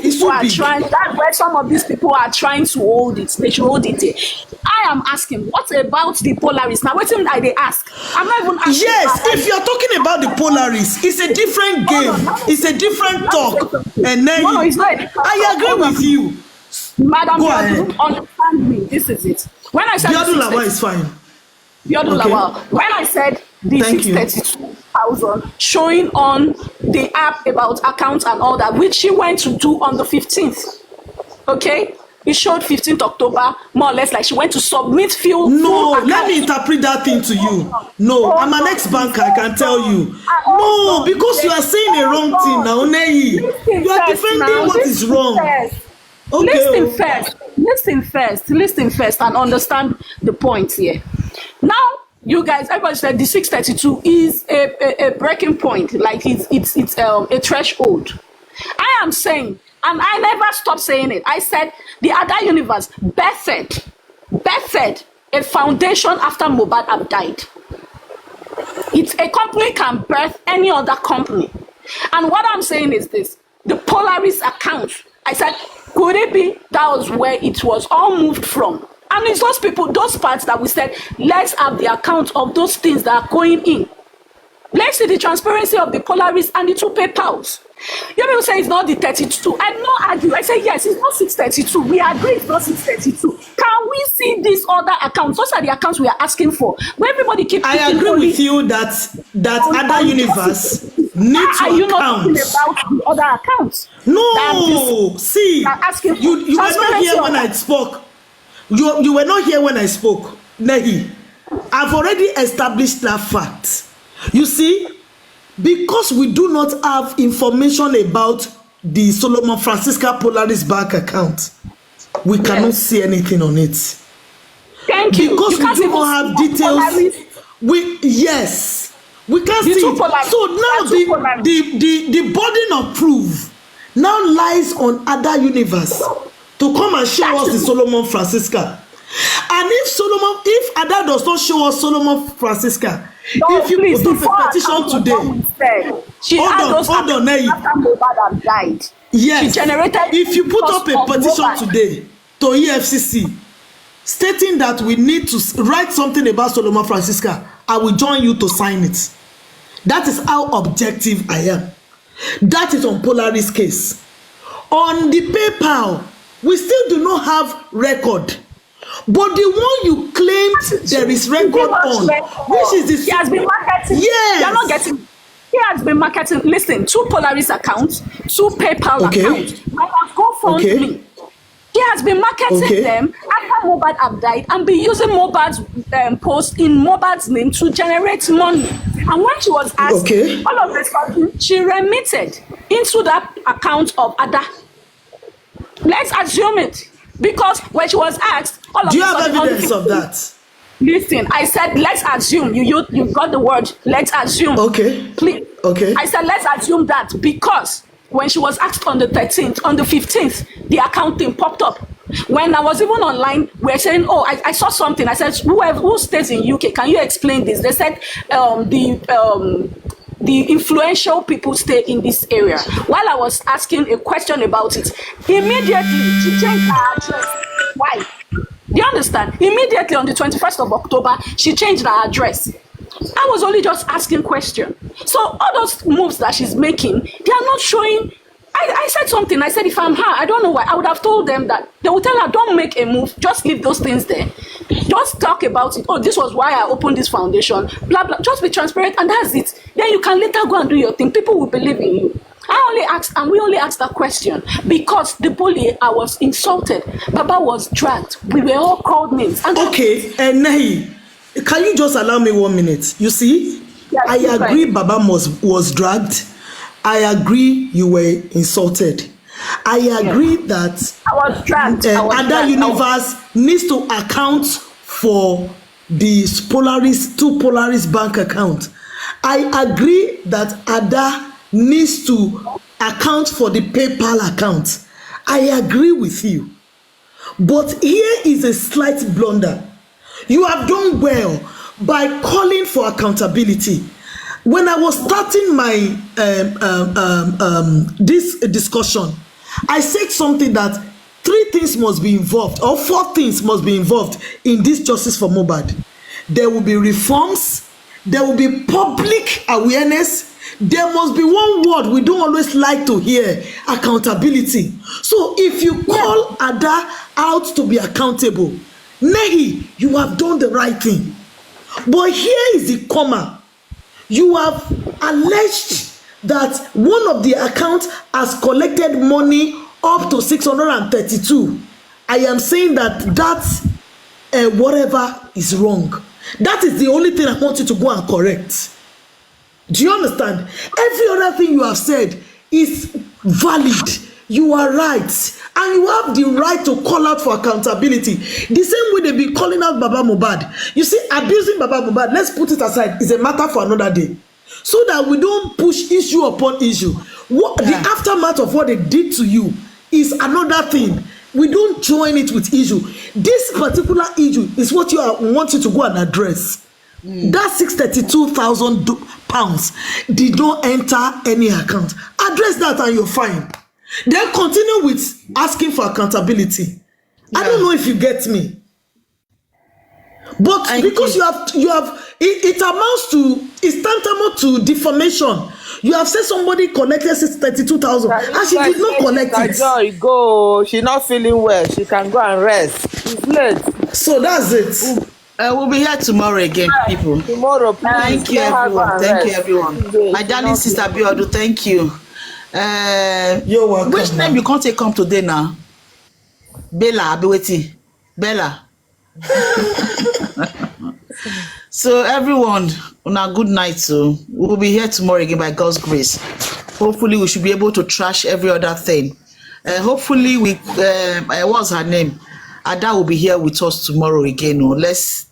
It's too big. That's where some of these people are trying to hold it. They should hold it there. I am asking, what about the Polaris? Now, what did they ask? I'm not even asking. Yes, if you're talking about the Polaris, it's a different game. It's a different talk. And then no, it's not. I agree with you. Madam, Go you ahead. understand me. This is it. When I said Biodun Lawal is fine. Biodun Okay. Lawal, when I said the Thank you. 632,000 showing on the app about accounts and all that, which she went to do on the 15th. Okay? It showed 15th October, more or less like she went to submit full let me interpret that thing to you. No, I'm an ex-banker, I can tell you. No, because you are saying a wrong thing now, Nehi. You are defending what is wrong. Okay. Listen first and understand the point here. Now, you guys, everybody said the 632 is a breaking point, like it's a threshold. I am saying, and I never stopped saying it, I said the other universe birthed a foundation after Mohbad have died. It's a company can birth any other company. And what I'm saying is this, the Polaris account, I said, could it be that was where it was all moved from? And it's those people, those parts that we said, let's have the account of those things that are going in. Let's see the transparency of the Polaris and the 2 PayPals. You people say it's not the 32. I did not argue. I say yes, it's not 632. We agree it's not 632. Can we see these other accounts? Those are the accounts we are asking for. Where everybody keeps. I agree with you that other universe need to are you account. not talking about the other accounts? No, see, you were not here when I spoke. You were not here when I spoke, Nehi. I've already established that fact. You see, because we do not have information about the Solomon Francisca Polaris bank account, we cannot see anything on it. Thank you. Because you we do not have details. We can't see it. So now the burden of proof now lies on other universe to come and show us the Solomon Francisca. And if Ada does not show us Solomon Francisca, if you put up a petition today, hold on, Nehi. Yes, she generated if you put up a petition today to EFCC stating that we need to write something about Solomon Francisca, I will join you to sign it. That is how objective I am. That is on Polaris case. On the PayPal, we still do not have record. But the one you claimed there is record on, which is this. He has been marketing. Yes. They are not getting. He has been marketing. Listen, 2 Polaris accounts, 2 PayPal accounts. GoFundMe. He has been marketing them after Mohbad have died and be using Mohbad's post in Mohbad's name to generate money. And when she was asked, all of this, she remitted into that account of Ada. Let's assume it. Because when she was asked, do you have evidence of that? Listen, I said, let's assume. You got the word, let's assume. Okay. Please. Okay. I said, let's assume that because when she was asked on the 13th, on the 15th, the account thing popped up. When I was even online, we were saying, oh, I saw something. I said, who stays in UK? Can you explain this? They said the influential people stay in this area. While I was asking a question about it, immediately she changed her address. Why? Do you understand? Immediately on the 21st of October, she changed her address. I was only just asking questions. So all those moves that she's making, they are not showing. I said something. I said, if I'm her, I don't know why. I would have told them that. They would tell her, don't make a move. Just leave those things there. Just talk about it. Oh, this was why I opened this foundation. Blah, blah. Just be transparent and that's it. Then you can later go and do your thing. People will believe in you. We only asked that question because the bully, I was insulted. Baba was dragged. We were all called names. And okay, and Nehi, can you just allow me 1 minute? You see, yes, I agree Baba was dragged. I agree you were insulted. I agree that I was dragged. Other universe needs to account for the two Polaris bank account. I agree that Ada needs to account for the PayPal account. I agree with you. But here is a slight blunder. You have done well by calling for accountability. When I was starting my this discussion, I said something that three things must be involved, or four things must be involved in this justice for Mohbad. There will be reforms, there will be public awareness, there must be one word we don't always like to hear: accountability. So if you call Ada out to be accountable, Nehi, you have done the right thing. But here is the comma: you have alleged that one of the accounts has collected money up to 632. I am saying that whatever is wrong. That is the only thing I want you to go and correct. Do you understand? Every other thing you have said is valid. You are right, and you have the right to call out for accountability. The same way they be calling out Baba Mohbad. You see, abusing Baba Mohbad, let's put it aside, is a matter for another day, so that we don't push issue upon issue. The aftermath of what they did to you is another thing. We don't join it with issue. This particular issue is what want you to go and address. That 632,000 pounds did not enter any account. Address that and you're fine. Then continue with asking for accountability. I don't know if you get me. But because you have it amounts to, it's tantamount to defamation. You have said somebody collected 632,000 and she did not collect it. Joy, go. She's not feeling well. She can go and rest. It's late. So that's it. We'll be here tomorrow again, people. Tomorrow, please. Thank you, everyone. Thank you, everyone. My darling sister Biodu, thank you. You're welcome. Which name you can't take come today now? Bella, Abiweti. Bella. So everyone, on a good night. So we'll be here tomorrow again by God's grace. Hopefully we should be able to trash every other thing. Hopefully what's her name? Ada will be here with us tomorrow again. Let's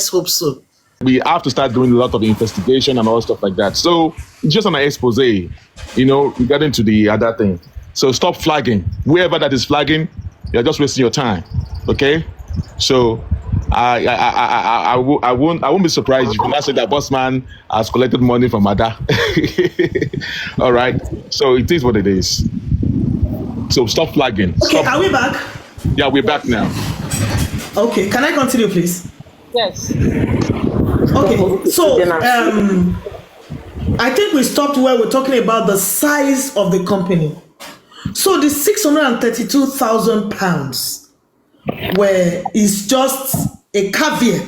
hope so. We have to start doing a lot of investigation and all stuff like that. So just on an expose, regarding to the other thing. So stop flagging. Whoever that is flagging, you're just wasting your time. Okay? So I won't be surprised if you not say that Bossman has collected money from Ada. All right. So it is what it is. So stop flagging. Okay, are we back? Yeah, we're back now. Okay, can I continue, please? Yes. Okay, so I think we stopped where we're talking about the size of the company. So the 632,000 pounds, where is just a caveat.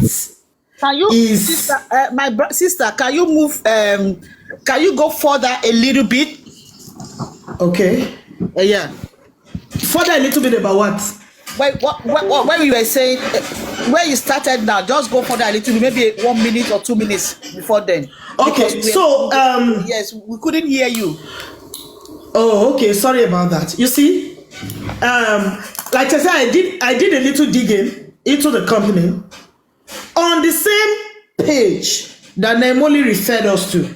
Can you, sister, sister? Can you move? Can you go further a little bit? Okay. Yeah. Further a little bit about what? Wait, what you were saying, where you started now, just go further a little bit, maybe 1 minute or 2 minutes before then. Okay, so yes, we couldn't hear you. Oh, okay, sorry about that. You see, like I said, I did a little digging into the company on the same page that Nehimolly referred us to.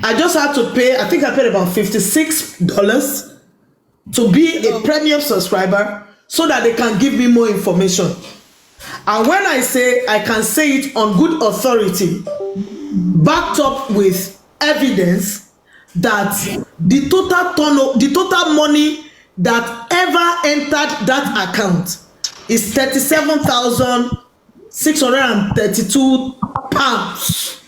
I just had to pay, I think I paid about $56 to be a premium subscriber so that they can give me more information. And when I say, I can say it on good authority, backed up with evidence, that the total money that ever entered that account is 37,632 pounds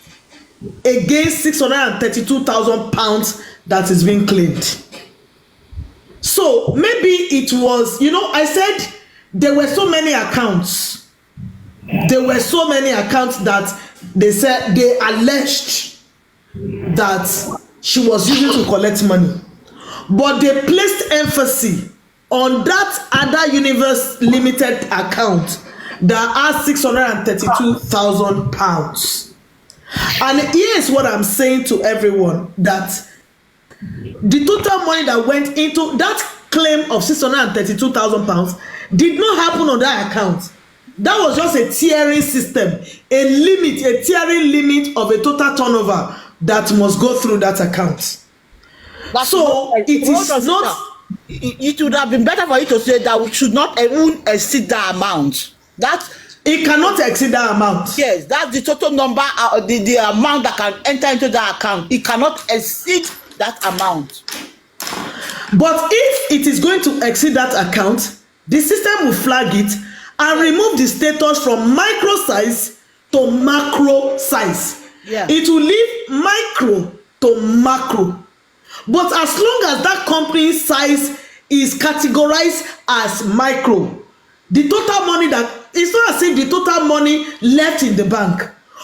against 632,000 pounds that is being claimed. So maybe it was, I said there were so many accounts. There were so many accounts that they said they alleged that she was using to collect money. But they placed emphasis on that other Universe Limited account that has 632,000 pounds. And here's what I'm saying to everyone, that the total money that went into that claim of 632,000 pounds did not happen on that account. That was just a tiering system, a tiering limit of a total turnover that must go through that account. So it is not. It would have been better for you to say that we should not even exceed that amount. That it cannot exceed that amount. Yes, that's the total number, the amount that can enter into that account. It cannot exceed that amount. But if it is going to exceed that account, the system will flag it and remove the status from micro size to macro size. Yeah. It will leave micro to macro. But as long as that company's size is categorized as micro, the total money that, it's not as if the total money left in the bank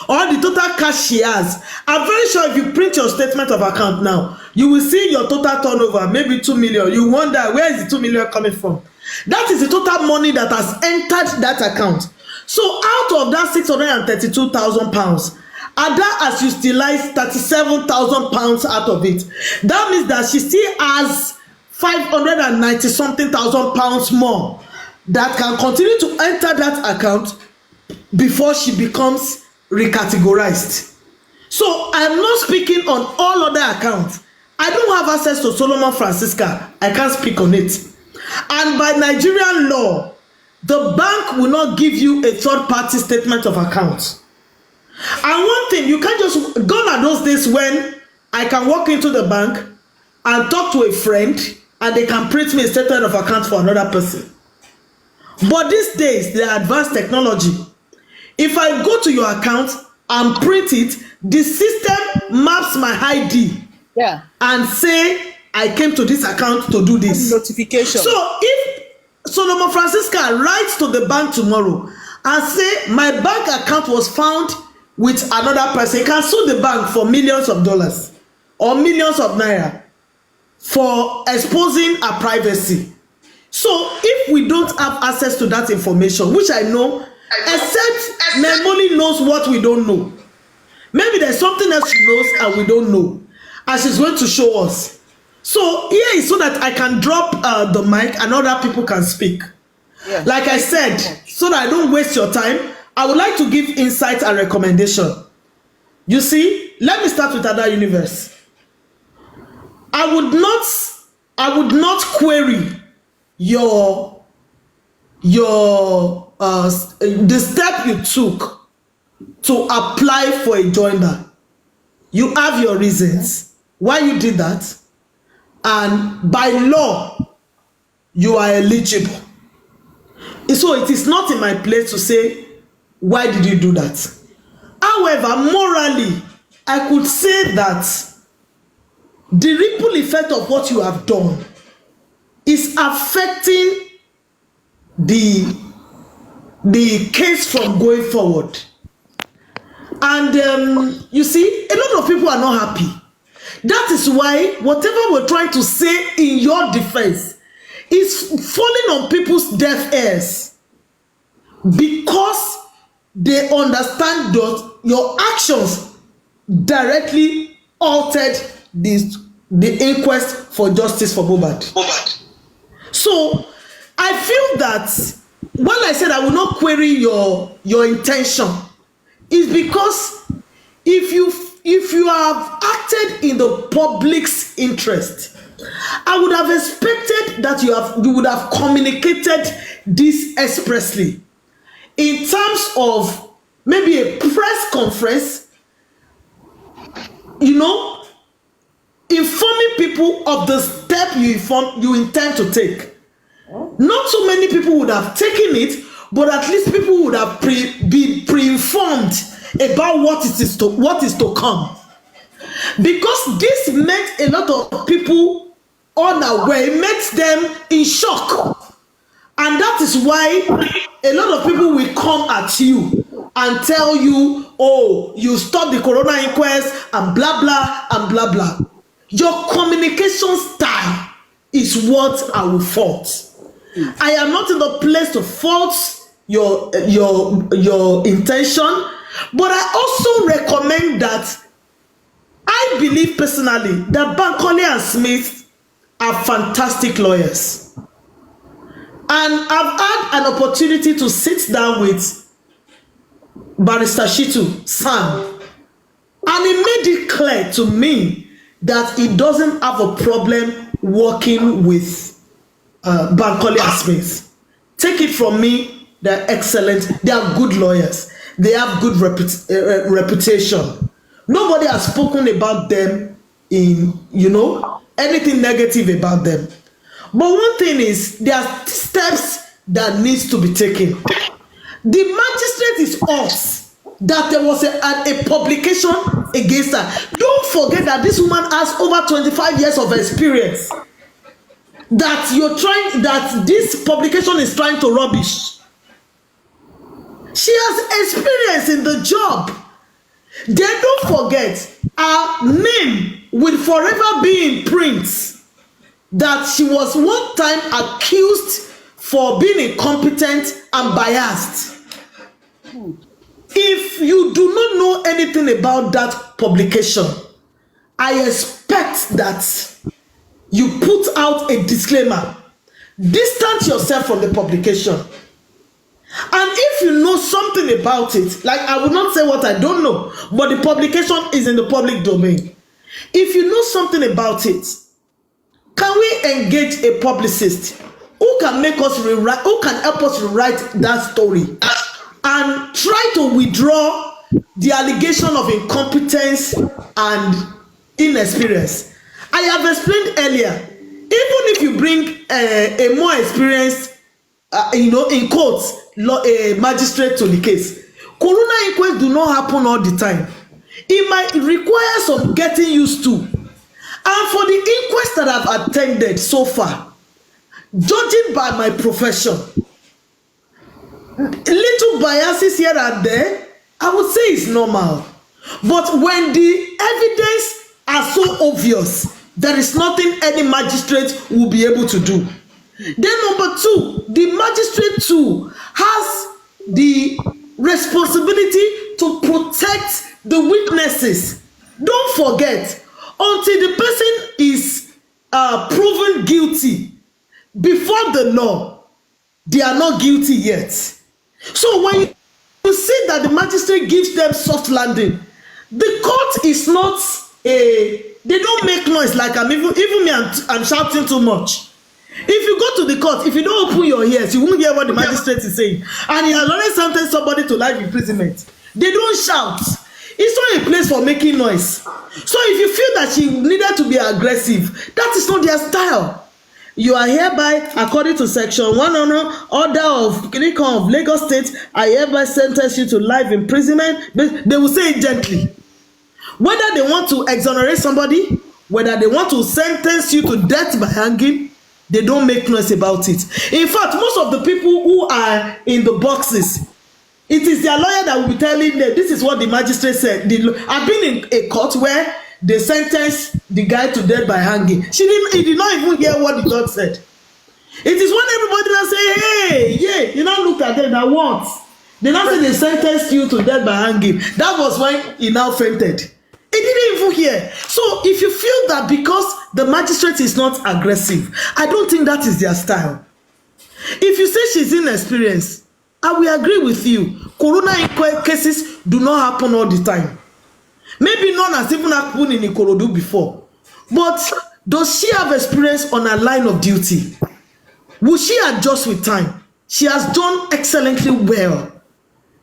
or the total cash she has. I'm very sure if you print your statement of account now, you will see your total turnover, maybe 2 million. You wonder, where is the 2 million coming from? That is the total money that has entered that account. So out of that 632,000 pounds, Ada has utilized 37,000 pounds out of it. That means that she still has 590 something thousand pounds more that can continue to enter that account before she becomes recategorized. So I'm not speaking on all other accounts. I don't have access to Solomon Francisca. I can't speak on it. And by Nigerian law, the bank will not give you a third-party statement of account. And one thing, you can't just, gone are those days when I can walk into the bank and talk to a friend and they can print me a statement of account for another person. But these days, the advanced technology, if I go to your account and print it, the system maps my ID and say I came to this account to do this. Notification. So if Solomon Francisca writes to the bank tomorrow and say my bank account was found with another person, can sue the bank for millions of dollars or millions of naira for exposing our privacy. So if we don't have access to that information, which I know, except Nehimolly knows what we don't know. Maybe there's something else she knows and we don't know, and she's going to show us. So here is so that I can drop the mic and other people can speak. Yeah. Like I said, so that I don't waste your time, I would like to give insight and recommendation. You see, let me start with Ada Universe. I would not query the step you took to apply for a joiner. You have your reasons why you did that, and by law you are eligible. So it is not in my place to say why did you do that. However, morally I could say that the ripple effect of what you have done is affecting the case from going forward. And you see, a lot of people are not happy. That is why whatever we're trying to say in your defense is falling on people's deaf ears, because they understand that your actions directly altered the inquest for justice for Mohbad. So I feel that when I said I will not query your intention, is because if you have acted in the public's interest, I would have expected that you would have communicated this expressly in terms of maybe a press conference, you know, informing people of the step you intend to take. Not so many people would have taken it, but at least people would have been pre-informed about what is to come. Because this makes a lot of people unaware, it makes them in shock. And that is why a lot of people will come at you and tell you, oh, you stopped the corona inquest and blah blah and blah blah. Your communication style is what I will fault. I am not in the place to fault your intention, but I also recommend that I believe personally that Bankole and Smith are fantastic lawyers. And I've had an opportunity to sit down with Barrister Shitu Sam, and he made it clear to me that he doesn't have a problem working with Bankole and Smith. Take it from me, they're excellent. They are good lawyers. They have good reputation. Nobody has spoken about them in, anything negative about them. But one thing is, there are steps that needs to be taken. The magistrate is us that there was a publication against her. Don't forget that this woman has over 25 years of experience. That this publication is trying to rubbish. She has experience in the job. Then don't forget, her name will forever be in print. That she was one time accused for being incompetent and biased. If you do not know anything about that publication, I expect that you put out a disclaimer. Distance yourself from the publication. And if you know something about it, like I will not say what I don't know, but the publication is in the public domain. If you know something about it, can we engage a publicist who can make us rewrite, who can help us rewrite that story and try to withdraw the allegation of incompetence and inexperience? I have explained earlier, even if you bring a more experienced, in quotes, a magistrate to the case, coroner inquests do not happen all the time. It might require some getting used to. And for the inquest that I've attended so far, judging by my profession, little biases here and there, I would say it's normal. But when the evidence are so obvious, there is nothing any magistrate will be able to do. Then number two, the magistrate too has the responsibility to protect the witnesses. Don't forget, until the person is proven guilty before the law, they are not guilty yet. So when you see that the magistrate gives them soft landing, the court is not they don't make noise like even me, I'm shouting too much. If you go to the court, if you don't open your ears, you won't hear what the magistrate is saying. And he has already sentenced somebody to life imprisonment. They don't shout. It's not a place for making noise. So if you feel that she needed to be aggressive, that is not their style. You are hereby, according to section 100, order of Lagos State, I hereby sentence you to life imprisonment. They will say it gently. Whether they want to exonerate somebody, whether they want to sentence you to death by hanging, they don't make noise about it. In fact, most of the people who are in the boxes, it is their lawyer that will be telling them, this is what the magistrate said. I've been in a court where they sentenced the guy to death by hanging. He did not even hear what the judge said. It is when everybody now say, hey, yeah, you now look at them now what? They now say they sentenced you to death by hanging. That was when he now fainted. He didn't even hear. So if you feel that because the magistrate is not aggressive, I don't think that is their style. If you say she's inexperienced, I will agree with you. Coroner cases do not happen all the time. Maybe none has even happened in Ikorodu before. But does she have experience on her line of duty? Will she adjust with time? She has done excellently well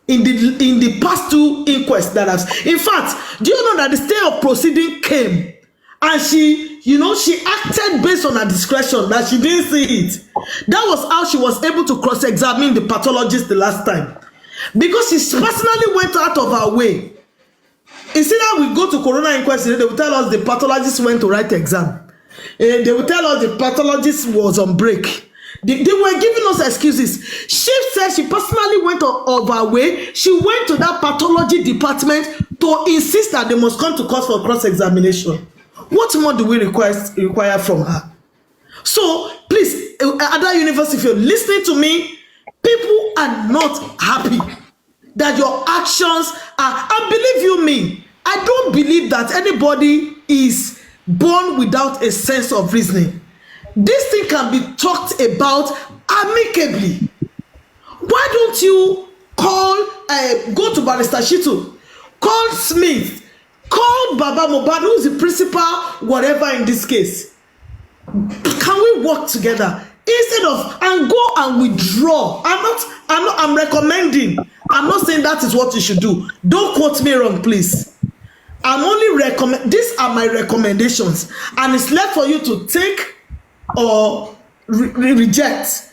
in the past two inquests that has. In fact, do you know that the stay of proceeding came and she acted based on her discretion, that she didn't see it. That was how she was able to cross-examine the pathologist the last time, because she personally went out of her way. Instead that we go to coroner inquest, they will tell us the pathologist went to write exam. They will tell us the pathologist was on break. They were giving us excuses. She said she personally went of her way. She went to that pathology department to insist that they must come to court for cross-examination. What more do we require from her? So please, other university, if you're listening to me, people are not happy that your actions are, and believe you me, I don't believe that anybody is born without a sense of reasoning. This thing can be talked about amicably. Why don't you go to Barrister Shitu, call Smith, call Baba Mohbad, who is the principal, whatever in this case. Can we work together instead of and go and withdraw? I'm recommending. I'm not saying that is what you should do. Don't quote me wrong, please. I'm only recommend. These are my recommendations, and it's left for you to take or reject.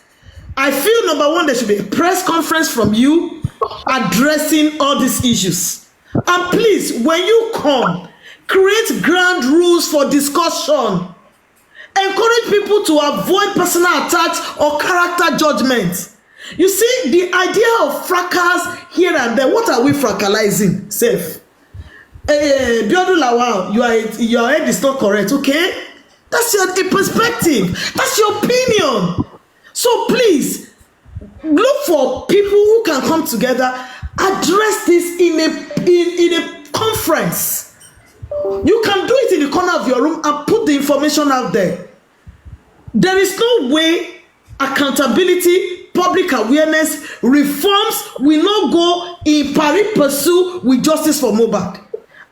I feel number one, there should be a press conference from you addressing all these issues. And please, when you come, create ground rules for discussion. Encourage people to avoid personal attacks or character judgments. You see, the idea of fracas here and there, what are we fracalizing? Safe. Biodun Lawal, your head is not correct, okay? That's your perspective. That's your opinion. So please, look for people who can come together, address this in a conference. You can do it in the corner of your room and put the information out there. There is no way accountability, public awareness, reforms will not go in pari pursuit with justice for Mohbad.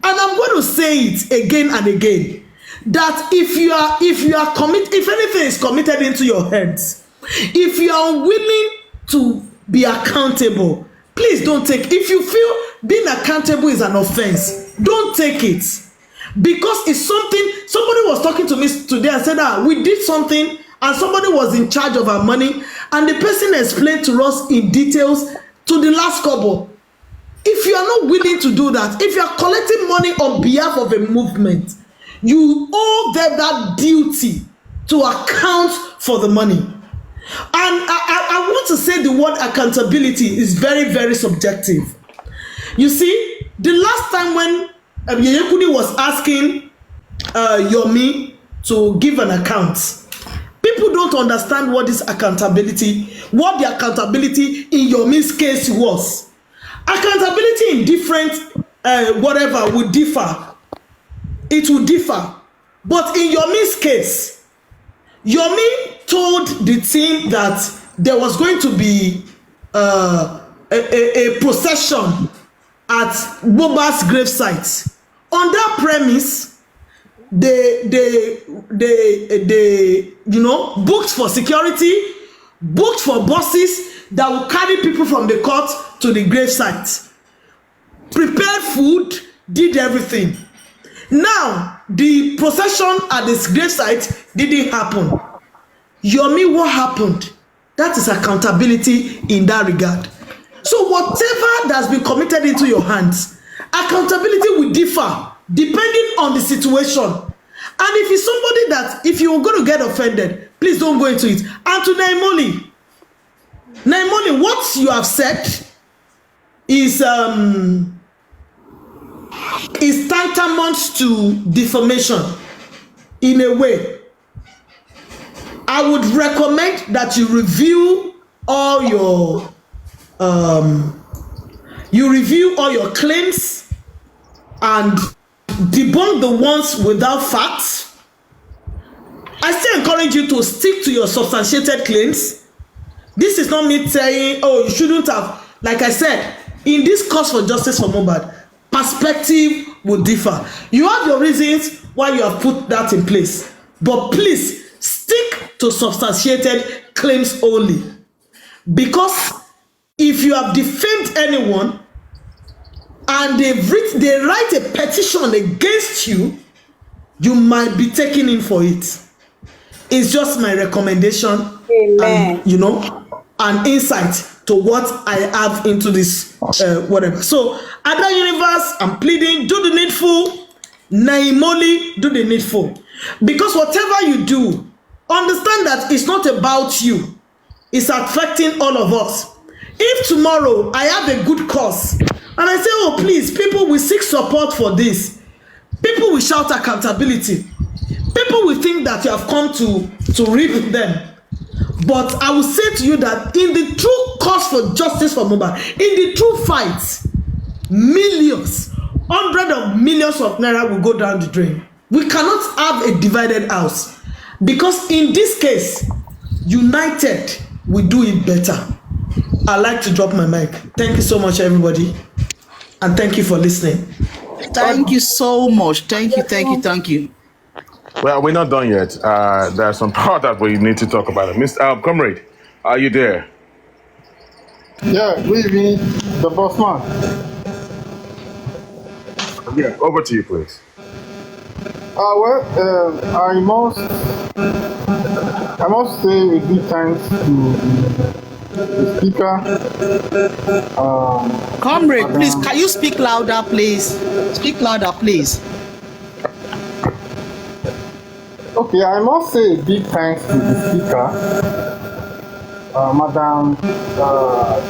And I'm going to say it again and again, that if you are committed, if anything is committed into your hands, if you are unwilling to be accountable, please don't take. If you feel being accountable is an offense, don't take it. Because it's something, somebody was talking to me today and said, we did something and somebody was in charge of our money and the person explained to us in details to the last couple. If you are not willing to do that, if you are collecting money on behalf of a movement, you owe them that duty to account for the money. And I want to say the word accountability is very, very subjective. You see, the last time when Yeye Kudi was asking Yomi to give an account, people don't understand what this accountability, what the accountability in Yomi's case was. Accountability in different whatever would differ. It will differ. But in Yomi's case, Yomi told the team that there was going to be a procession at Mohbad's gravesite. On that premise, they booked for security, booked for buses that will carry people from the court to the gravesite, prepared food, did everything. Now, the procession at this gravesite didn't happen. Yomi, what happened? That is accountability in that regard. So whatever that's been committed into your hands, accountability will differ depending on the situation. And if it's somebody that, if you're going to get offended, please don't go into it. And to Nehimolly, what you have said is tantamount to defamation in a way. I would recommend that you review all your claims and debunk the ones without facts. I still encourage you to stick to your substantiated claims. This is not me saying, oh, you shouldn't have. Like I said, in this cause for justice for Mohbad, perspective will differ. You have your reasons why you have put that in place, but please stick to substantiated claims only. Because if you have defamed anyone and they write a petition against you, you might be taken in for it. It's just my recommendation. Amen. And, an insight to what I have into this whatever. So, other universe, I'm pleading, do the needful. Nehimolly, do the needful. Because whatever you do, understand that it's not about you. It's affecting all of us. If tomorrow I have a good cause and I say, oh, please, people will seek support for this. People will shout accountability. People will think that you have come to reap them. But I will say to you that in the true cause for justice for Mohbad, in the true fight, millions, hundreds of millions of naira will go down the drain. We cannot have a divided house. Because in this case, united, we do it better. I like to drop my mic. Thank you so much, everybody. And thank you for listening. Thank you so much. Thank you. Well, we're not done yet. There's some part that we need to talk about. Mr. Comrade, are you there? Yeah, we the boss man. Yeah, over to you, please. I must I must say a big thanks to the speaker. Comrade, please, Madam. can you speak louder, please? Speak louder, please. Okay, I must say a big thanks to the speaker, Madam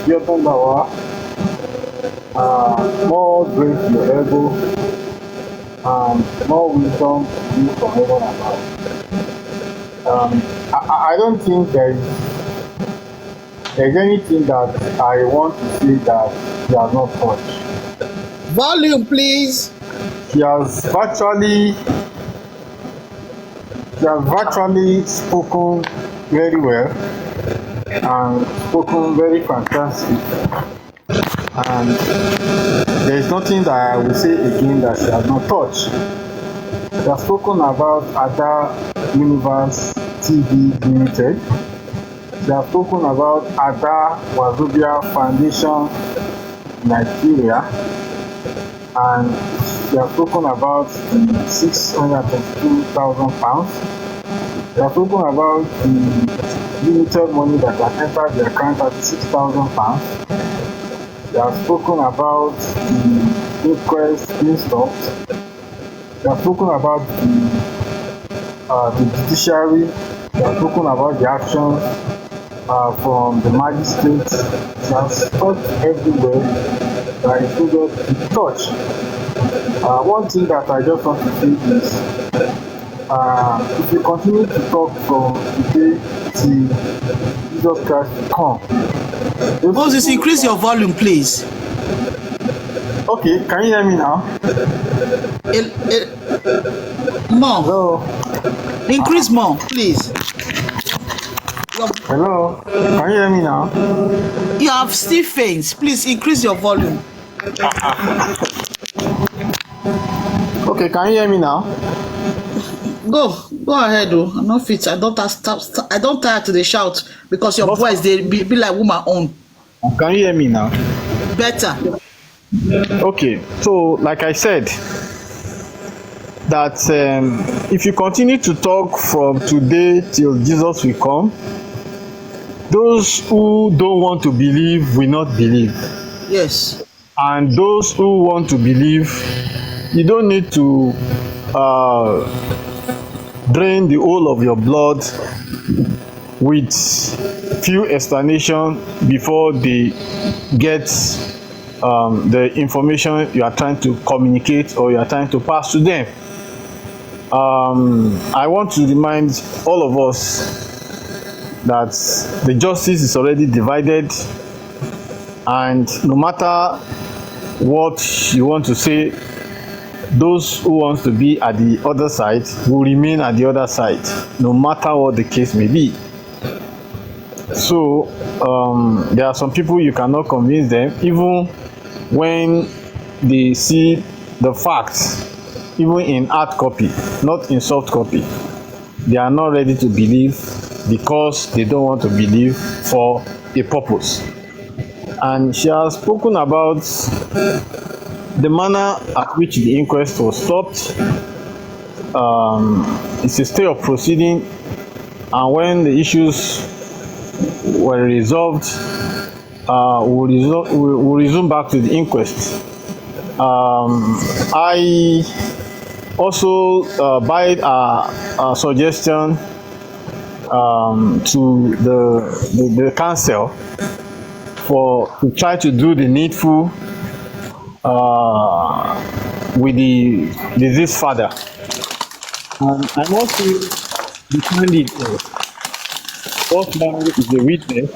Biodun Lawa. More grace to your elbow and more wisdom to you from heaven above. I don't think there's anything that I want to say that she has not touched. Volume, please. She has virtually spoken very well and spoken very fantastic. And there is nothing that I will say again that she has not touched. She has spoken about Ada Universe TV Limited. She has spoken about Ada Wazobia Foundation Nigeria, and she has spoken about the £622,000. She has spoken about the limited money that has entered the account at £6,000. She has spoken about the inquest being stopped. She has spoken about the judiciary. She has spoken about the actions from the magistrate. She has touched everywhere that is needed to touch. One thing that I just want to say is, if you continue to talk from today till Jesus Christ will come. Moses, increase your volume, please. Okay, can you hear me now? More. Hello. Increase more, please. Hello. Can you hear me now? You have still faints. Please increase your volume. Okay, can you hear me now? Go ahead, though. I'm not fit. I don't tire to the shout because your voice they be like woman own. Can you hear me now? Better. Okay, so like I said, that if you continue to talk from today till Jesus will come, those who don't want to believe will not believe. Yes. And those who want to believe, you don't need to drain the whole of your blood with few explanation before they get the information you are trying to communicate or you are trying to pass to them. I want to remind all of us that the justice is already divided, and no matter what you want to say, those who want to be at the other side will remain at the other side, no matter what the case may be. So there are some people you cannot convince them, even when they see the facts, even in hard copy, not in soft copy. They are not ready to believe because they don't want to believe for a purpose. And she has spoken about the manner at which the inquest was stopped. It's a stay of proceeding, and when the issues were resolved, we'll resume back to the inquest. I also by a suggestion to the council to try to do the needful with the deceased father. I must defend it. First man is a witness.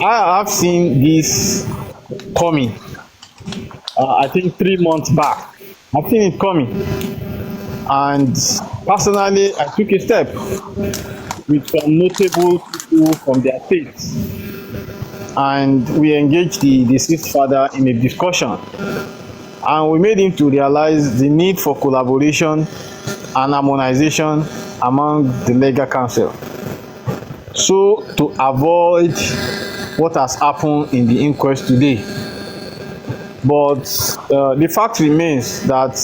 I have seen this coming. I think 3 months back. I've seen it coming. And personally, I took a step with some notable people from their states. And we engaged the deceased father in a discussion. And we made him to realize the need for collaboration and harmonization among the legal council, so to avoid what has happened in the inquest today. But the fact remains that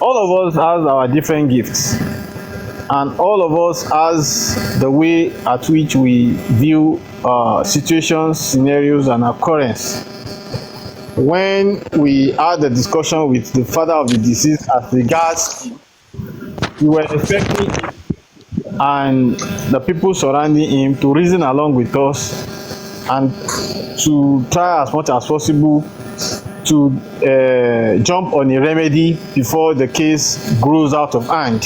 all of us have our different gifts. and all of us has the way at which we view situations, scenarios, and occurrence. When we had the discussion with the father of the deceased as regards, we were expecting him and the people surrounding him to reason along with us and to try as much as possible to jump on a remedy before the case grows out of hand.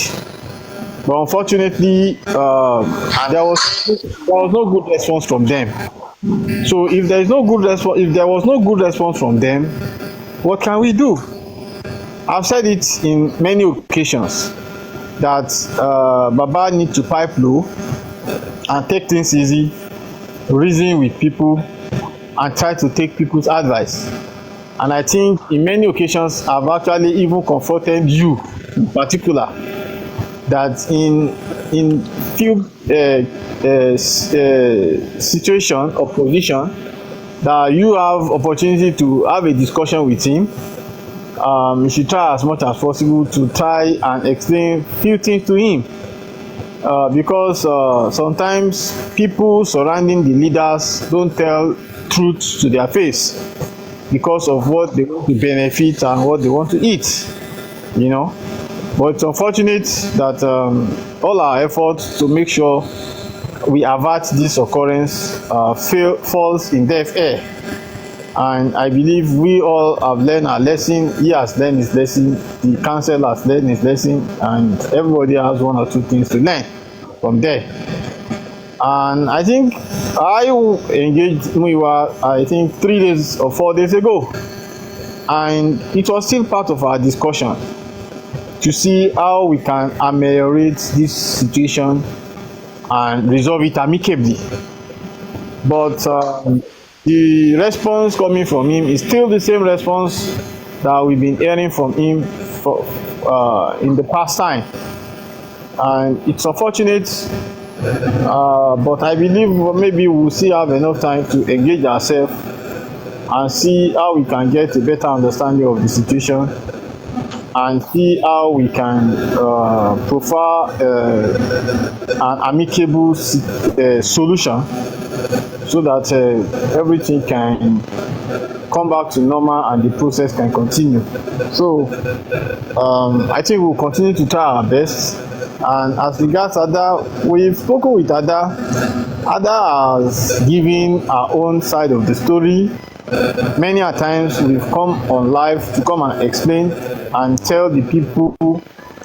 But unfortunately, there was no good response from them. So if there is no good response, if there was no good response from them, what can we do? I've said it in many occasions that Baba need to pipe low and take things easy, reason with people, and try to take people's advice. And I think in many occasions I've actually even comforted you in particular that in few situation or position that you have opportunity to have a discussion with him, you should try as much as possible to try and explain few things to him, because sometimes people surrounding the leaders don't tell truth to their face because of what they want to benefit and what they want to eat, you know. But it's unfortunate that all our efforts to make sure we avert this occurrence falls in deaf ear. And I believe we all have learned our lesson. He has learned his lesson, the council has learned his lesson, and everybody has one or two things to learn from there. And I think I engaged Muiwa, I think 3 days or 4 days ago, and it was still part of our discussion to see how we can ameliorate this situation and resolve it amicably. But the response coming from him is still the same response that we've been hearing from him for, in the past time. And it's unfortunate, but I believe maybe we'll still have enough time to engage ourselves and see how we can get a better understanding of the situation and see how we can prefer an amicable solution so that everything can come back to normal and the process can continue. So I think we'll continue to try our best. And as regards Ada, we've spoken with Ada. Ada has given our own side of the story. Many a times we've come on live to come and explain and tell the people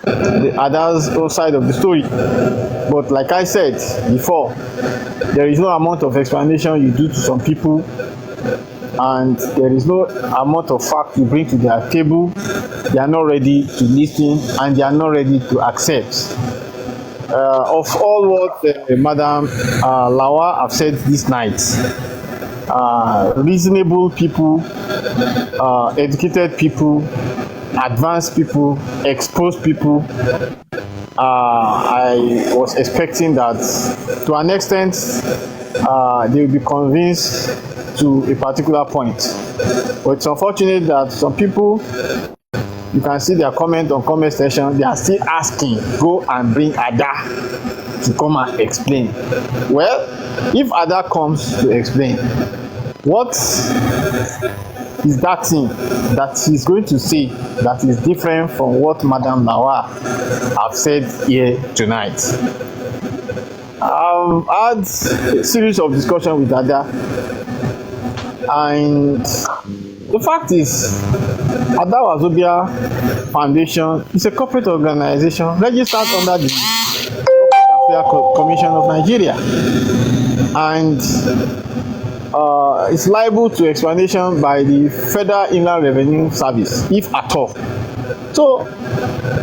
the Ada's own side of the story. But like I said before, there is no amount of explanation you do to some people, and there is no amount of fact you bring to their table. They are not ready to listen and they are not ready to accept. Of all what Madam Lawa have said this night, reasonable people, educated people, advanced people, exposed people, I was expecting that to an extent they will be convinced to a particular point. But it's unfortunate that some people, you can see their comment on comment section, they are still asking, go and bring Ada to come and explain. Well, if Ada comes to explain, what is that thing that he's going to say that is different from what Madam Lawa have said here tonight? I've had a series of discussions with Ada, and the fact is, Ada Wazobia Foundation is a corporate organization registered under the Corporate Affairs Commission of Nigeria, and it's liable to explanation by the Federal Inland Revenue Service, if at all. So,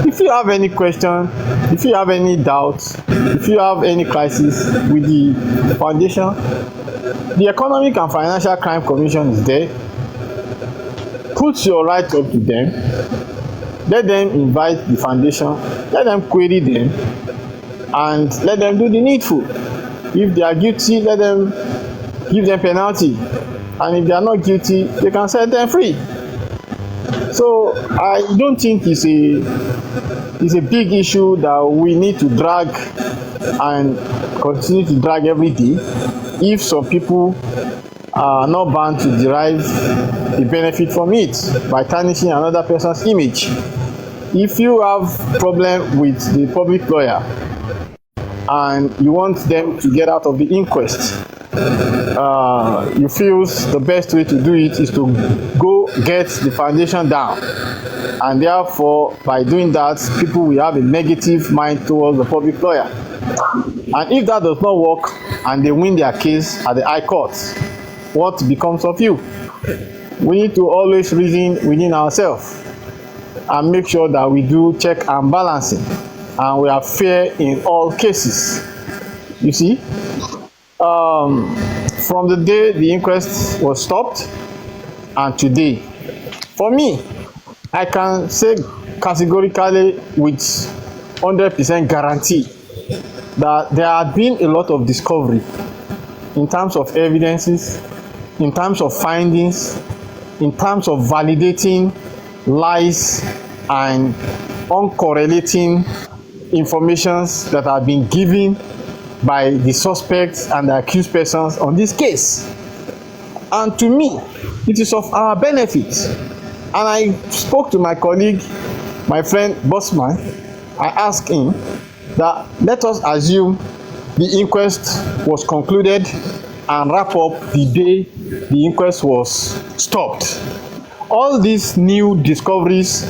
if you have any question, if you have any doubts, if you have any crisis with the foundation, the Economic and Financial Crime Commission is there. Put your right up to them. Let them invite the foundation. Let them query them, and let them do the needful. If they are guilty, let them give them penalty, and if they are not guilty, they can set them free. So I don't think it's a big issue that we need to drag and continue to drag every day. If some people are not bound to derive the benefit from it by tarnishing another person's image. If you have problem with the public lawyer and you want them to get out of the inquest, you feel the best way to do it is to go get the foundation down, and therefore by doing that people will have a negative mind towards the public lawyer. And if that does not work and they win their case at the high court, what becomes of you? We need to always reason within ourselves and make sure that we do check and balancing and we are fair in all cases. You see, from the day the inquest was stopped and today, for me, I can say categorically with 100% guarantee that there had been a lot of discovery in terms of evidences, in terms of findings, in terms of validating lies and uncorrelating informations that have been given by the suspects and the accused persons on this case. And to me, it is of our benefit. And I spoke to my colleague, my friend Bossman. I asked him that let us assume the inquest was concluded and wrap up the day the inquest was stopped. All these new discoveries,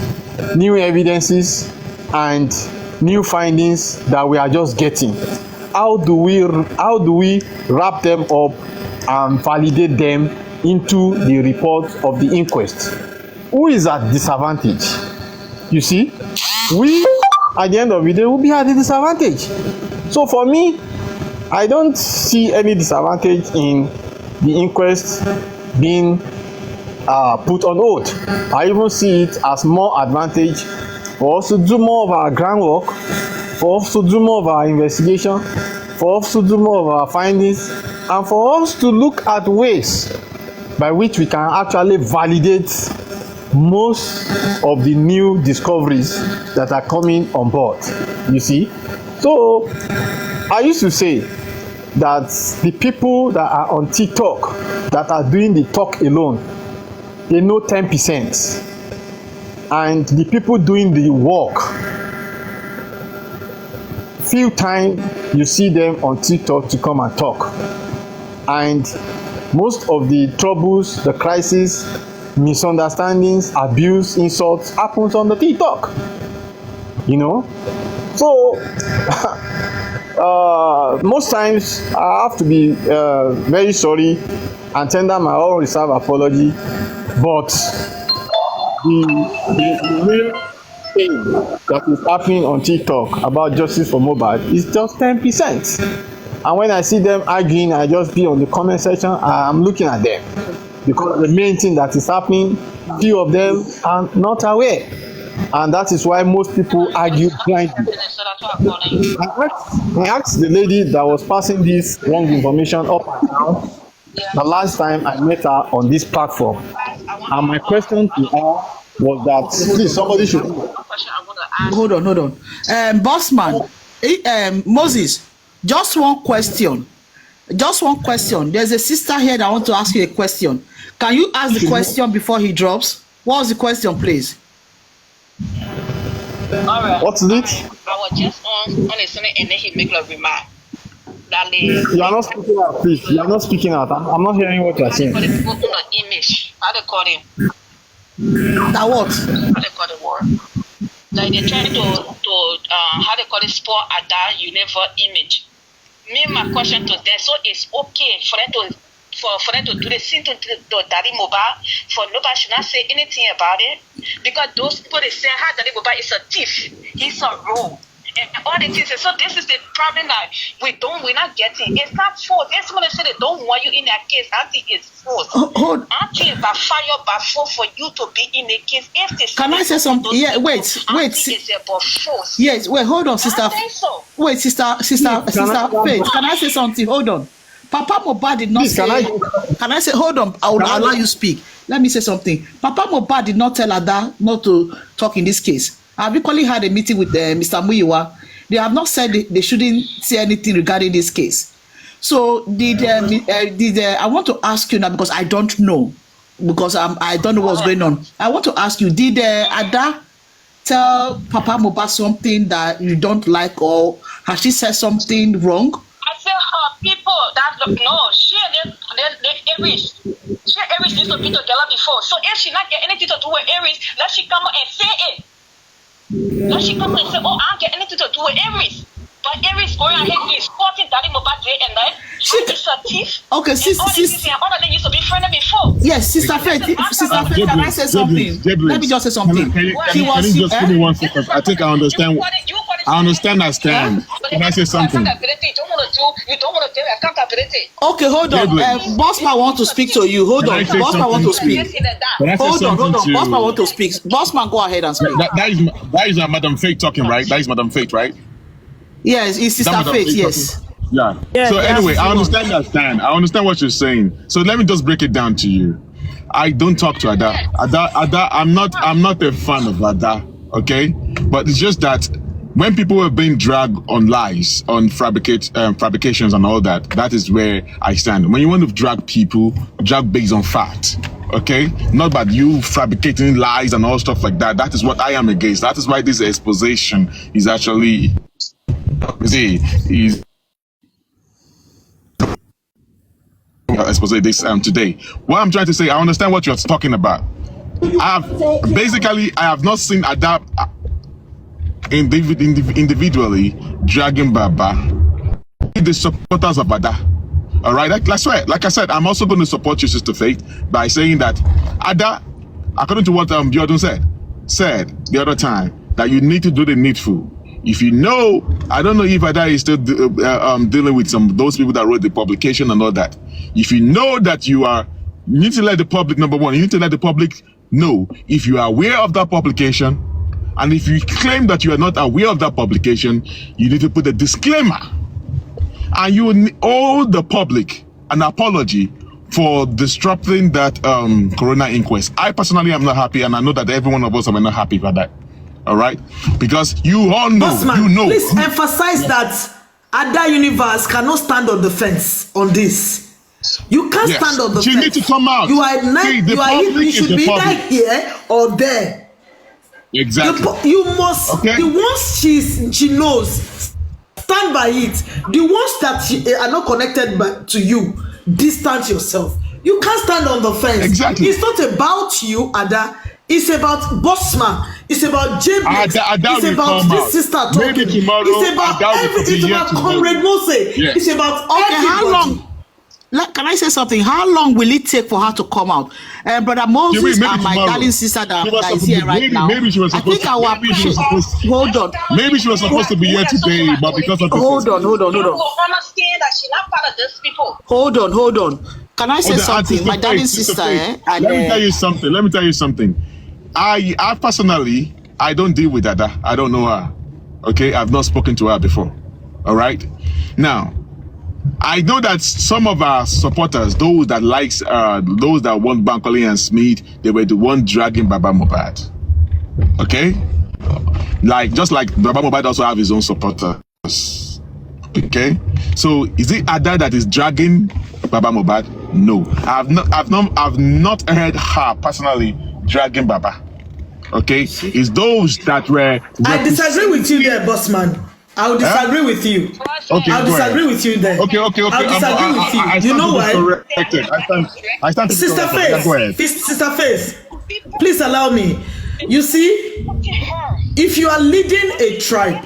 new evidences, and new findings that we are just getting, how do we wrap them up and validate them into the report of the inquest? Who is at disadvantage? You see, we at the end of the day will be at a disadvantage. So for me, I don't see any disadvantage in the inquest being put on hold. I even see it as more advantage for us to do more of our groundwork, for us to do more of our investigation, for us to do more of our findings, and for us to look at ways by which we can actually validate most of the new discoveries that are coming on board. You see? So I used to say that the people that are on TikTok that are doing the talk alone, they know 10%. And the people doing the work, few time you see them on TikTok to come and talk. And most of the troubles, the crises, misunderstandings, abuse, insults happens on the TikTok. You know? So most times I have to be very sorry and tender my own reserved apology, but the real thing that is happening on TikTok about justice for Mohbad is just 10%. And when I see them arguing, I just be on the comment section, I'm looking at them, because the main thing that is happening, few of them are not aware. And that is why most people argue blindly. I asked the lady that was passing this wrong information up and down the last time I met her on this platform. And my question to her was that, please, somebody should... Hold on. Bossman, Moses, just one question. There's a sister here that wants to ask you a question. Can you ask the question before he drops? What was the question, please? All right. What's it? I was just on a Sunday and then he make a remark. You are not speaking out, please. You are not speaking out. I'm not hearing what you are saying. How they call the image? How they call him? That what? How they call the word? Like they're trying to how they call it, spoil Ada universe image. Me, my question to them, so it's okay for them to do the thing to Daddy Mohbad, for nobody should not say anything about it, because those people, they say how Daddy Mohbad is a thief, he's a rogue, and all the things. So this is the problem that we're not getting. It's not false. If someone say they don't want you in that case, I think it's false. I think by fire, by force for you to be in the case. If they can I say something? Yeah, wait. It's about force. Yes, wait, hold on, sister. I think so. Wait, sister Faith, can I say something? Hold on. Papa Mohbad did not Please, say. Can I say? Hold on. I'll allow you speak. Let me say something. Papa Mohbad did not tell Ada not to talk in this case. I've equally had a meeting with Mr. Muyiwa. They have not said they shouldn't say anything regarding this case. So I want to ask you now because I don't know, because I don't know what's going on. I want to ask you, did Ada tell Papa Mohbad something that you don't like, or has she said something wrong? I say her people that no, she and Aries. She and Aries used to be together before. So if she not get anything to do with Aries, let she come and say it. Let she come and say, oh, I don't get anything to do with Aries. But Aries going ahead is supporting Daddy Mohbad day and night. She is a thief. Okay, sister. All of them used to be friendly before. Yes, Sister Faith. Sister Faith, can I say something? Let me just say something. Can you just give me 1 second? I think I understand. I understand that stand. Can I say something? You don't want to do accountability. Okay, hold on. Bossman want to speak to you. Hold on. Bossman want to speak. Hold on. Bossman want to speak. Bossman, go ahead and speak. That is Madam Faith talking, right? That is Madam Faith, right? Yes, it's Sister Faith, yes. Yeah. So anyway, I understand that stand. I understand what you're saying. So let me just break it down to you. I don't talk to Ada. Ada, I'm not a fan of Ada, okay? But it's just that when people are being dragged on lies, on fabrications and all that, that is where I stand. When you want to drag people, drag based on fact, okay? Not about you fabricating lies and all stuff like that. That is what I am against. That is why this exposition is actually, expose this today. What I'm trying to say, I understand what you're talking about. I have not seen Ada individually dragging Baba. The supporters of Ada. All right, like I said, I'm also going to support you, Sister Faith, by saying that Ada, according to what Jordan said the other time, that you need to do the needful. If you know, I don't know if Ada is still dealing with those people that wrote the publication and all that. If you know that you need to let the public, number one, you need to let the public know if you are aware of that publication, and if you claim that you are not aware of that publication, you need to put a disclaimer, and you owe the public an apology for disrupting that corona inquest. I personally am not happy, and I know that every one of us are not happy about that. All right, because you all know, Bossman, please emphasize that Ada Universe cannot stand on the fence on this. You can't stand on the fence. You need to come out. You should be either here or there. Exactly. You must. Okay. The ones she knows, stand by it. The ones that are not connected to you, distance yourself. You can't stand on the fence. Exactly. It's not about you, Ada. It's about Bossman. It's about James. It's about this sister talking. It's about Comrade Mose. Yes. It's about everybody. How long? Can I say something? How long will it take for her to come out? Brother Moses and my darling sister that is here right now. Maybe she was supposed to. Hold on. Maybe she was supposed to be here today, but because of the Hold on. Understand that she's not part of these people. Hold on. Can I say something? My darling sister, Let me tell you something. I personally, I don't deal with Ada. I don't know her. Okay, I've not spoken to her before. All right. Now, I know that some of our supporters, those that want Bankole and Smith, they were the one dragging Baba Mohbad. Okay, just like Baba Mohbad also have his own supporters. Okay, so is it Ada that is dragging Baba Mohbad? No, I've not heard her personally dragging Baba. Okay, it's those that were. I disagree with you there, Bossman. I will disagree with you. Okay, I'll disagree with you there. Okay. I'll disagree with you. You know why? I stand to Sister Faith. Sister Faith, please allow me. You see, if you are leading a tribe,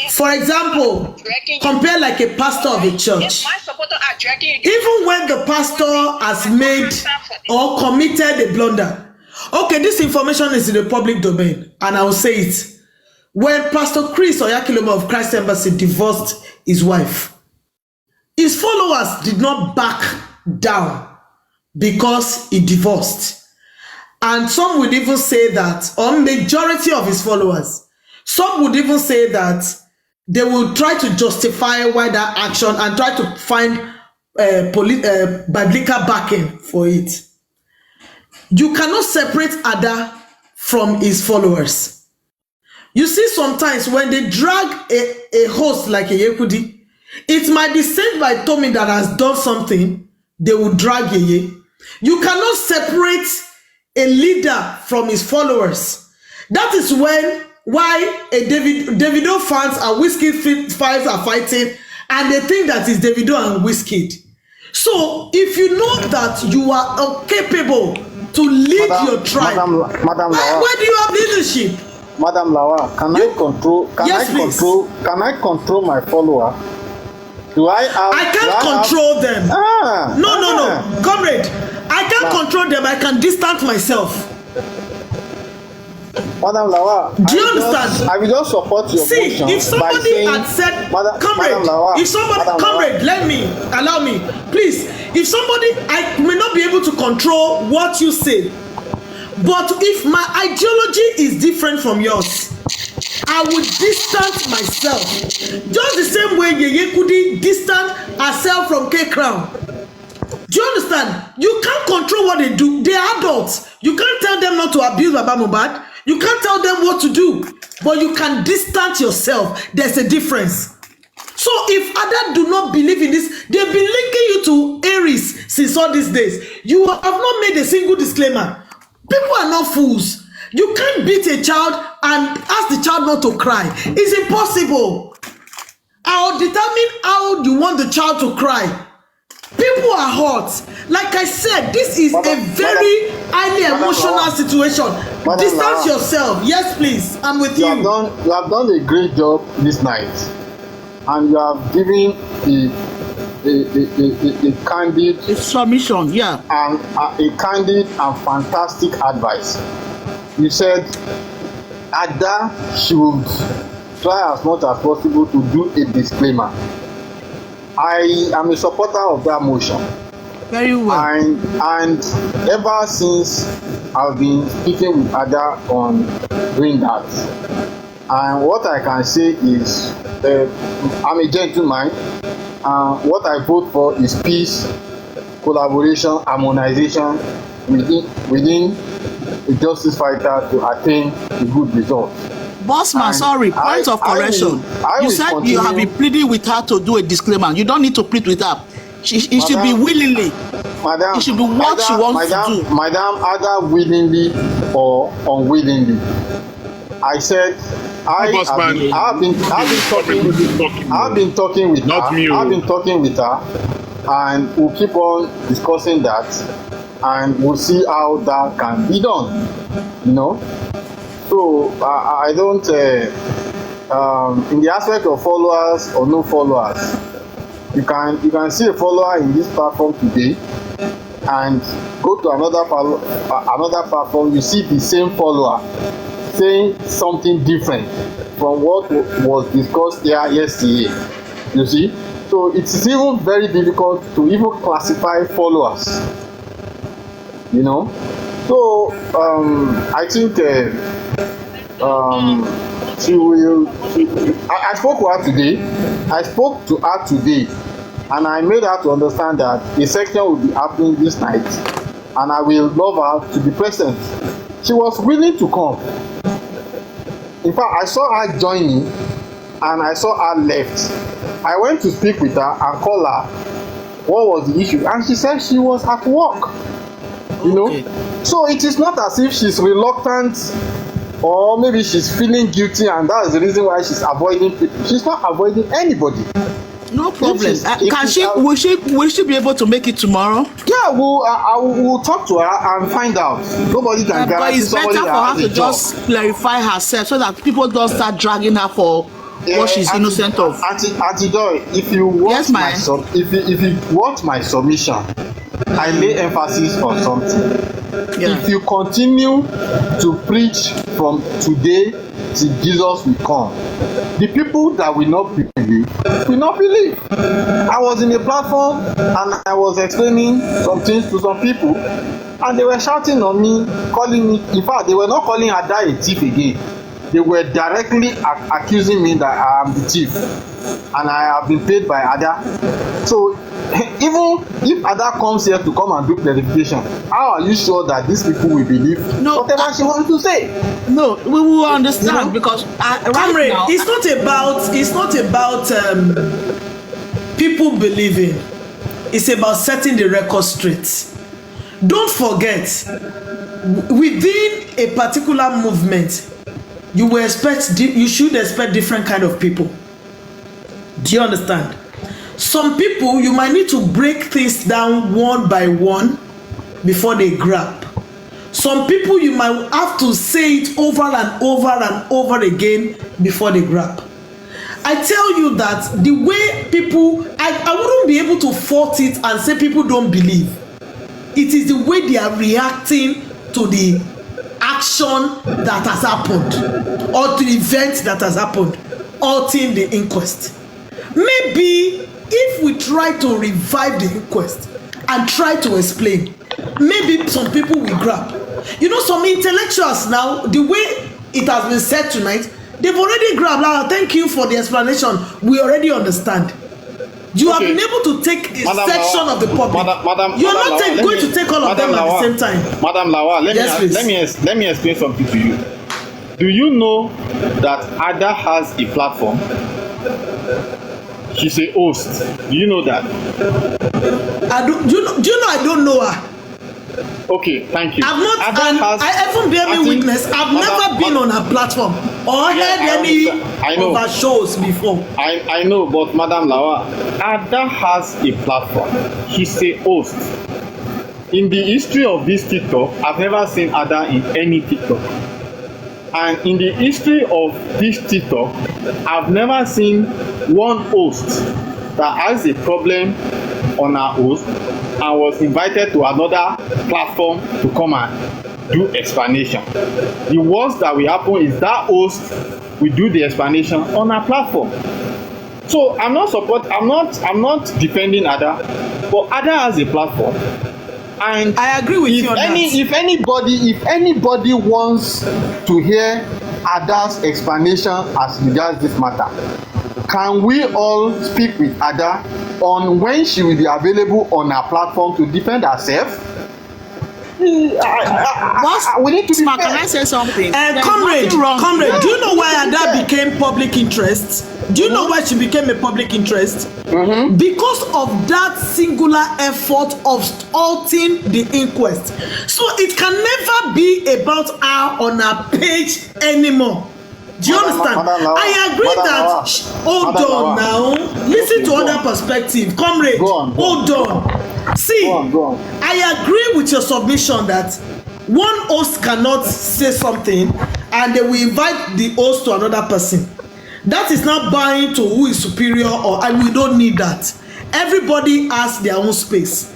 for example, compare like a pastor of a church. Even when the pastor has made or committed a blunder, okay, this information is in the public domain, and I will say it. When Pastor Chris Oyakilome of Christ Embassy divorced his wife, his followers did not back down because he divorced. And some would even say that, or majority of his followers, some would even say that they will try to justify why that action and try to find biblical backing for it. You cannot separate Ada from his followers. You see, sometimes when they drag a host like a Yekudi, it might be said by Tommy that has done something, they will drag Yeye. You cannot separate a leader from his followers. That is why a Davido fans and Wizkid fans are fighting, and they think that it's Davido and Wizkid. So if you know that you are incapable to lead your tribe, Madam where do you have leadership? Madam Lawa, can I control my follower? I can't control them. No. Comrade, I can't control them. I can distance myself. Madam Lawa, do you understand? I will just support your motion. If somebody had said, comrade, if somebody, comrade, allow me, please. If somebody, I may not be able to control what you say, but if my ideology is different from yours, I would distance myself. Just the same way Yeye Kudi distanced herself from K Crown. Do you understand? You can't control what they do. They are adults. You can't tell them not to abuse Baba Mohbad. You can't tell them what to do. But you can distance yourself. There's a difference. So if Ada do not believe in this, they've been linking you to Aries since all these days. You have not made a single disclaimer. People are not fools. You can't beat a child and ask the child not to cry. It's impossible. I'll determine how you want the child to cry. People are hurt. Like I said, this is a very highly emotional situation. Distance yourself. Yes, please. I'm with you. You have done a great job this night. And you have given a candid submission, and a candid and fantastic advice. You said Ada should try as much as possible to do a disclaimer. I am a supporter of that motion. Very well. And ever since I've been speaking with Ada on doing that, and what I can say is I'm a gentleman. What I vote for is peace, collaboration, harmonization within a justice fighter to attain a good result. Bossman, sorry, point of correction. You said you have been pleading with her to do a disclaimer. You don't need to plead with her. It should be willingly. Madam, it should be what she wants to do. Madam, either willingly or unwillingly. I said I've been talking with her, and we'll keep on discussing that, and we'll see how that can be done. You know. So I don't, in the aspect of followers or no followers, you can see a follower in this platform today, and go to another platform, you see the same follower saying something different from what was discussed here yesterday. You see, so it's even very difficult to even classify followers. You know, so I think. She will. I spoke to her today, and I made her to understand that the section will be happening this night, and I will love her to be present. She was willing to come. In fact, I saw her joining, and I saw her left. I went to speak with her and call her. What was the issue? And she said she was at work. You know, so it is not as if she's reluctant. Or maybe she's feeling guilty, and that's the reason why she's avoiding people. She's not avoiding anybody. No problem. Will she be able to make it tomorrow? Yeah, we'll talk to her and find out. Nobody can guarantee somebody that has a job. But it's better for her to just clarify herself so that people don't start dragging her for what she's innocent of. Auntie Joy, if you want if you want my submission, I lay emphasis on something. Yeah. If you continue to preach from today till Jesus will come, the people that will not believe will not believe. I was in a platform and I was explaining some things to some people, and they were shouting on me, calling me. In fact, they were not calling Ada a thief again. they were directly accusing me that I am the thief and I have been paid by Ada. So even if Ada comes here to come and do clarification, how are you sure that these people will believe whatever she wants to say? No, we will understand because Comrade, now, it's not about people believing. It's about setting the record straight. Don't forget, within a particular movement, you should expect different kind of people. Do you understand? Some people, you might need to break things down one by one before they grab. Some people, you might have to say it over and over and over again before they grab. I tell you that the way people, I wouldn't be able to fault it and say people don't believe. It is the way they are reacting to the action that has happened or to the event that has happened, halting the inquest. Maybe if we try to revive the inquest and try to explain, maybe some people will grab. You know, some intellectuals now, the way it has been said tonight, they've already grabbed. Thank you for the explanation. We already understand. You have been able to take a section of the public. You're not going to take all of them at the same time. Madam Lawa, let me explain something to you. Do you know that Ada has a platform? She's a host. Do you know that? Do you know I don't know her? Okay, thank you. I've not, and I even bear me witness. I've never been on her platform or heard any of her shows before. I know, but Madam Lawa, Ada has a platform. She's a host. In the history of this TikTok, I've never seen Ada in any TikTok. And in the history of this TikTok, I've never seen one host that has a problem on her host and was invited to another platform to come and do explanation. The worst that will happen is that host will do the explanation on her platform. So I'm not defending Ada, but Ada has a platform. And I agree with you on that. If anybody wants to hear Ada's explanation as regards this matter, can we all speak with Ada on when she will be available on her platform to defend herself? we need to can I say something? Comrade, do you know why Ada became public interest? Do you know why she became a public interest? Because of that singular effort of halting the inquest. So it can never be about her on her page anymore. Do you understand? I agree that. Hold on now. Listen to other perspective. Comrade, hold on. See, I agree with your submission that one host cannot say something and they will invite the host to another person. That is not buying to who is superior, and we don't need that. Everybody has their own space.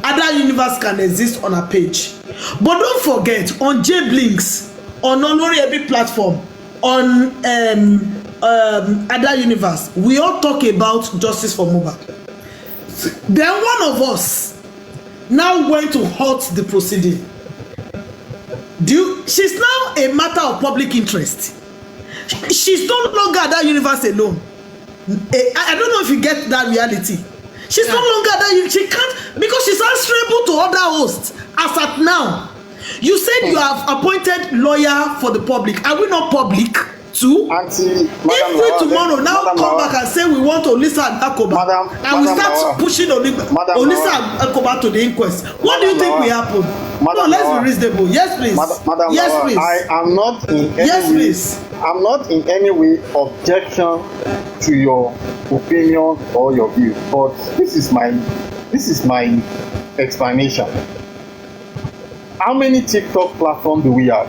Other universe can exist on a page. But don't forget, on J-Blinks, on Olori Ebi platform, on Other Universe, we all talk about justice for Mohbad. Then one of us now went to halt the proceeding. She's now a matter of public interest. She's no longer Other Universe alone. I don't know if you get that reality. She's no longer that. She can't, because she's answerable to other hosts as at now. You said you have appointed lawyer for the public. Are we not public too? Auntie, if we tomorrow now come back and say we want Olisa Akoba and we start pushing Olisa Akoba to the inquest, what do you think will happen? No, let's be reasonable. Yes, please. Yes, please. I am not in any yes, way, please. I'm not in any way objection to your opinion or your view, but this is my explanation. How many TikTok platforms do we have?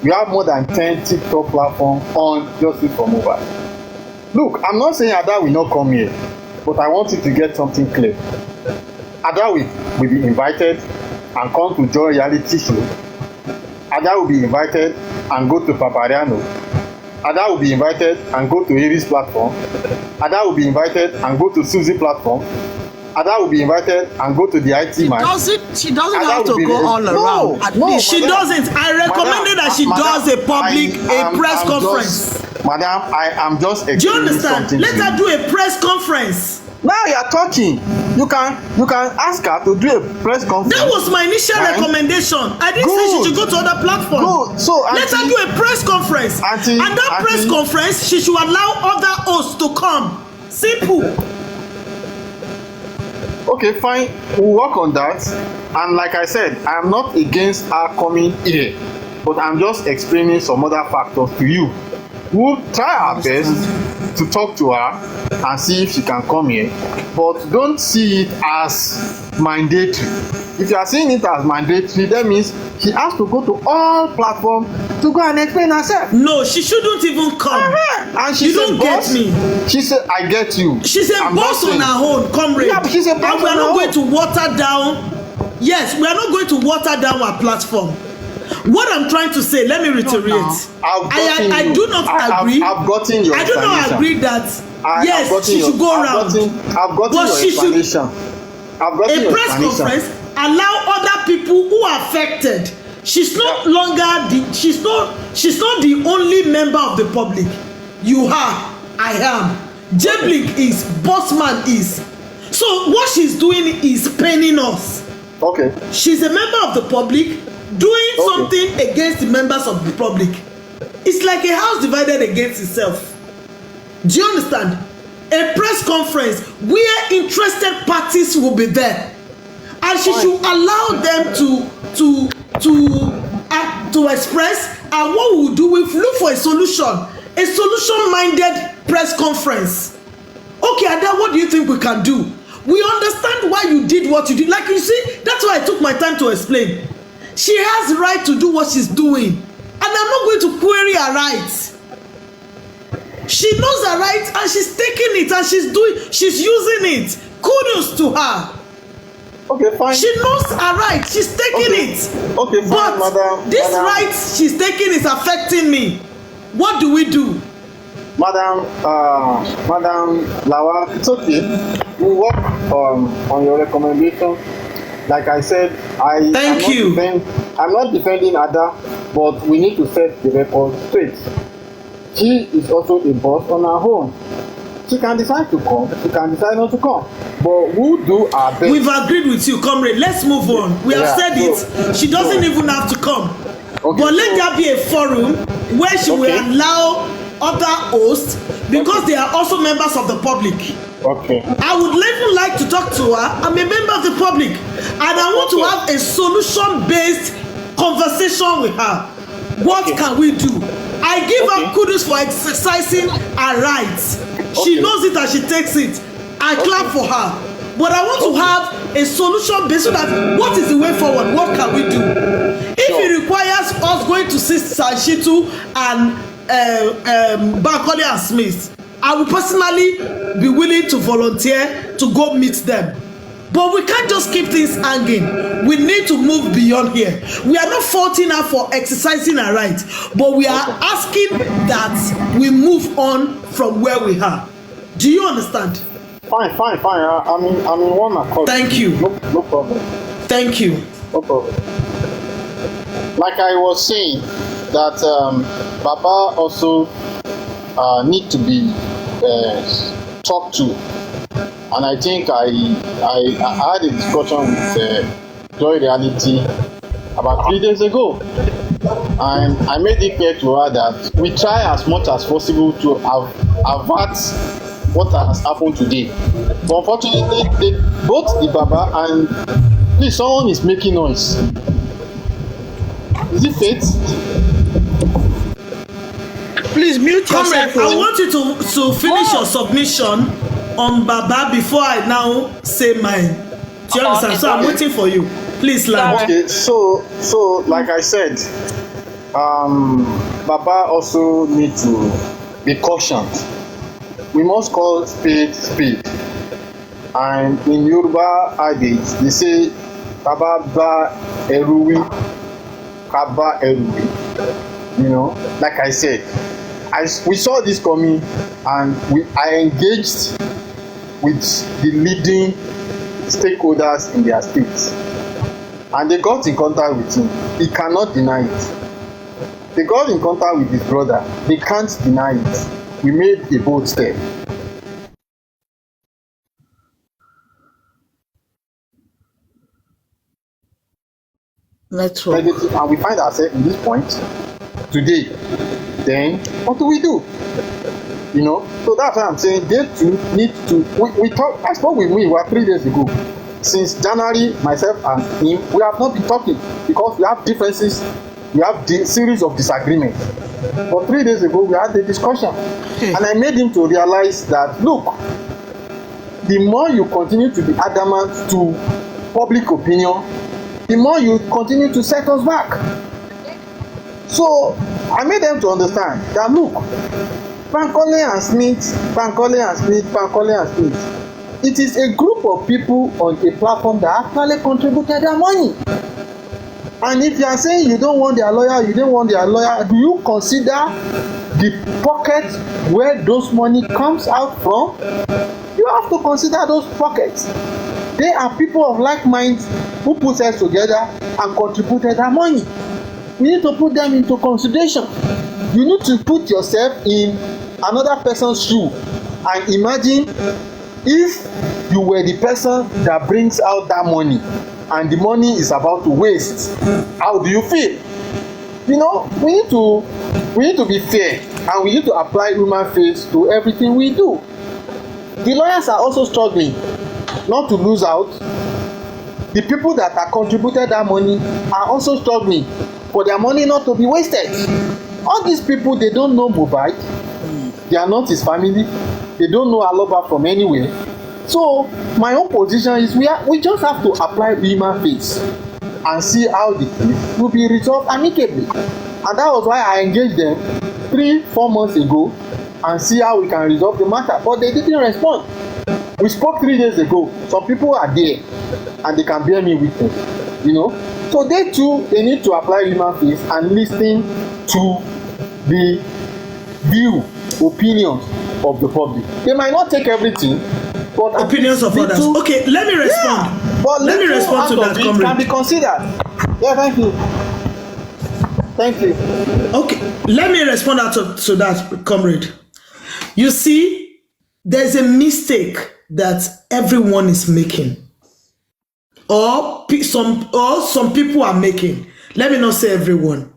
We have more than 10 TikTok platforms on Justice for Mohbad. Look, I'm not saying Ada will not come here, but I want you to get something clear. Ada will be invited and come to join reality show. Ada will be invited and go to Papariano. Ada will be invited and go to Aries platform. Ada will be invited and go to Suzzy platform. Ada will be invited and go to the IT man. She doesn't Ada have to will be go all around. At least She doesn't. I recommended that she does a press conference. Madam, I am just Do you understand? Let her do a press conference. Now you are talking. You can ask her to do a press conference. That was my initial recommendation. I didn't say she should go to other platforms. Good. So let her do a press conference. And that press conference, she should allow other hosts to come. Simple. Okay, fine. We'll work on that. And like I said, I am not against her coming here, but I'm just explaining some other factors to you. We'll try our best to talk to her and see if she can come here, but don't see it as mandatory. If you are seeing it as mandatory, that means she has to go to all platforms to go and explain herself. No, she shouldn't even come. And she's you don't get me. She said, I get you. She's a boss on her own, comrade. Yeah, she's a boss and we are not going to water down. Yes, we are not going to water down our platform. What I'm trying to say, let me reiterate. I do not agree. I've gotten your I do not agree that yes, she should go around. I've gotten your explanation. A press conference allow other people who are affected. She's not longer she's not the only member of the public. You are, I am. Jeblik is, Bossman is. So what she's doing is paining us. Okay. She's a member of the public doing something against the members of the public. It's like a house divided against itself. Do you understand? A press conference where interested parties will be there, and she should allow them to express. And what we will do, we look for a solution-minded press conference. Okay, Ada, what do you think we can do? We understand why you did what you did. Like you see, that's why I took my time to explain. She has the right to do what she's doing, and I'm not going to query her rights. She knows her rights, and she's taking it, and she's using it. Kudos to her. Okay, fine. She knows her right. She's taking it. Okay, fine, but madam. This right she's taking is affecting me. What do we do? Madam Lawa, it's okay. We work on your recommendation. Like I said, I'm not defending Ada, but we need to set the record straight. She is also a boss on her own. She can decide to come, she can decide not to come. But we'll do our best. We've agreed with you, comrade. Let's move on. We have said it. She doesn't even have to come. Okay, but let there be a forum where she will allow other hosts, because they are also members of the public. Okay. I would even like to talk to her. I'm a member of the public, and I want to have a solution-based conversation with her. What can we do? I give her kudos for exercising her rights. She knows it and she takes it. I clap for her. But I want to have a solution based so that what is the way forward? What can we do? If it requires us going to see Sanshitu and Bankole and Smith, I will personally be willing to volunteer to go meet them. But we can't just keep things hanging. We need to move beyond here. We are not faulting her for exercising her rights, but we are asking that we move on from where we are. Do you understand? Fine. I'm in one accord. Thank you. No problem. Thank you. No problem. Like I was saying, that Baba also need to be talked to. And I think I had a discussion with Joy Reality about 3 days ago. And I made it clear to her that we try as much as possible to avert what has happened today. But unfortunately, both the Baba and please, someone is making noise. Is it fate? Please mute yourself. I want you to finish your submission on Baba before I now say mine. Do you understand? So I'm waiting for you. Please, Lam. Okay, so like I said, Baba also need to be cautioned. We must call spade spade. And in Yoruba adage, they say, Baba ba eruwi, Kaba eruwi. You know, like I said, we saw this coming, and I engaged with the leading stakeholders in their states, and they got in contact with him. He cannot deny it. They got in contact with his brother. They can't deny it. We made a bold step. Network. And we find ourselves in this point today. Then what do we do? You know, so that's why I'm saying they too need to. We talk. I spoke with me 3 days ago. Since January, myself and him, we have not been talking because we have differences. We have the series of disagreements. But 3 days ago, we had a discussion, and I made him to realize that look, the more you continue to be adamant to public opinion, the more you continue to set us back. So I made them to understand that look, Bankole and Smith, it is a group of people on a platform that actually contributed their money. And if you are saying you don't want their lawyer, do you consider the pocket where those money comes out from? You have to consider those pockets. They are people of like mind who put us together and contributed their money. We need to put them into consideration. You need to put yourself in another person's shoe and imagine if you were the person that brings out that money and the money is about to waste. How do you feel? You know, we need to be fair, and we need to apply human faith to everything we do. The lawyers are also struggling not to lose out. The people that have contributed that money are also struggling for their money not to be wasted. All these people, they don't know Mohbad. They are not his family. They don't know Aloba from anywhere. So my own position is we just have to apply human faith and see how the case will be resolved amicably. And that was why I engaged them 3-4 months ago and see how we can resolve the matter. But they didn't respond. We spoke 3 days ago. Some people are there and they can bear me witness. You know? So they too, they need to apply human faith and listen to the view, opinions of the public. They might not take everything, but opinions of others. Okay, let me respond. Yeah, but let me respond to that, comrade. Can be considered. Yeah, thank you. Thank you. Okay, let me respond to that, comrade. You see, there's a mistake that everyone is making, or some people are making. Let me not say everyone.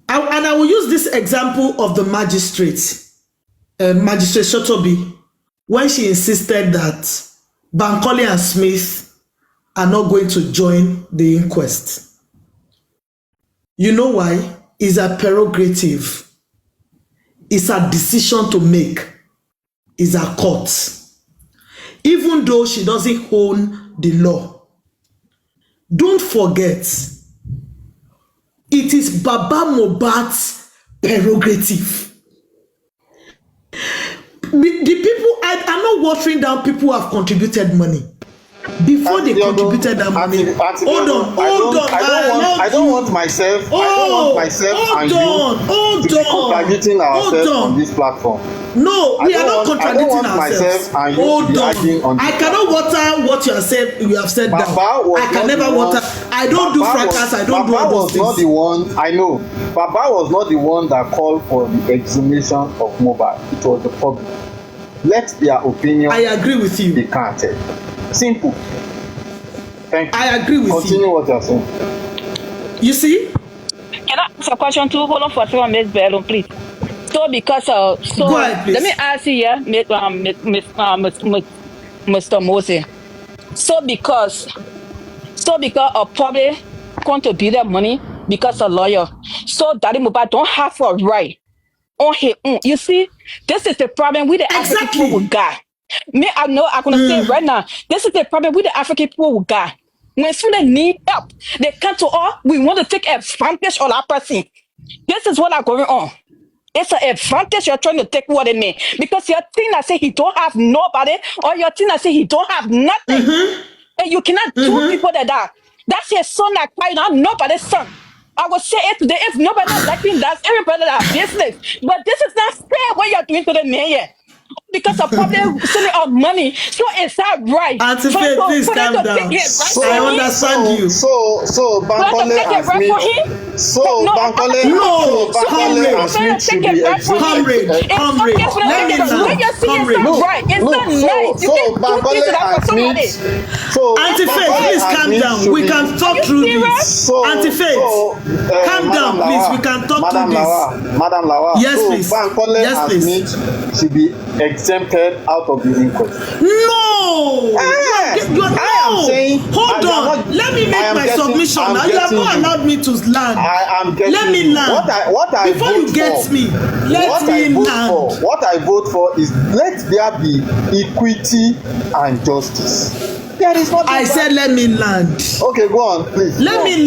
And I will use this example of the magistrate Shotobi, when she insisted that Bankole and Smith are not going to join the inquest. You know why? It's a prerogative. It's a decision to make. It's a court. Even though she doesn't own the law. Don't forget, it is Baba Mohbad's prerogative. The people, I'm not watering down people who have contributed money. Before they contributed that money, hold on. I don't want myself and you to be contradicting ourselves on this platform. No, we are not contradicting ourselves. Hold on. I cannot water what you have said. You have said that. I can never water. I don't do fracas. I don't do all those things. Baba was not the one. I know. Baba was not the one that called for the exhumation of Mohbad. It was the public. Let their opinion. I agree with you. Be counted. Simple. Thank you. I agree with Continue what you're saying. You see? Can I ask a question too? Hold on for a second, Ms. Bellum, please. So because Go ahead, please. let me ask you here, Mr. Moses. So because a public contributed money because a lawyer, so Daddy Mohbad don't have a right on his own. You see, this is the problem with the African people we got. Me, I know I'm gonna say it right now. This is the problem with the African people we got. When students need help, they come to us. We want to take advantage of that person. This is what is going on. It's an advantage you're trying to take what it means. Because your thing that say he don't have nobody, or your thing that say he don't have nothing. And you cannot do people like that. That's your son that cry, not nobody's son. I would say it today, if nobody not like him, that's everybody that business. But this is not fair what you're doing to the man here. because of problem stealing of money. So is that right? Auntie Faith, please calm down. I understand you. So Bankole and Smith. So Bankole and Smith should be comrade. Let me land. So Bankole and Smith. So Auntie Faith, please calm down. We can talk through this. Auntie Faith, calm down, please. We can talk through this. Madam Lawa. Yes, please. Bankole and Smith should be exempted out of the inquest. No! Hold on. Let me make my submission. Now you have not allowed me to land. Let me land. Before you get me, let me land. What I vote for is let there be equity and justice. There is not. I said let me land. Okay, go on, please. Let me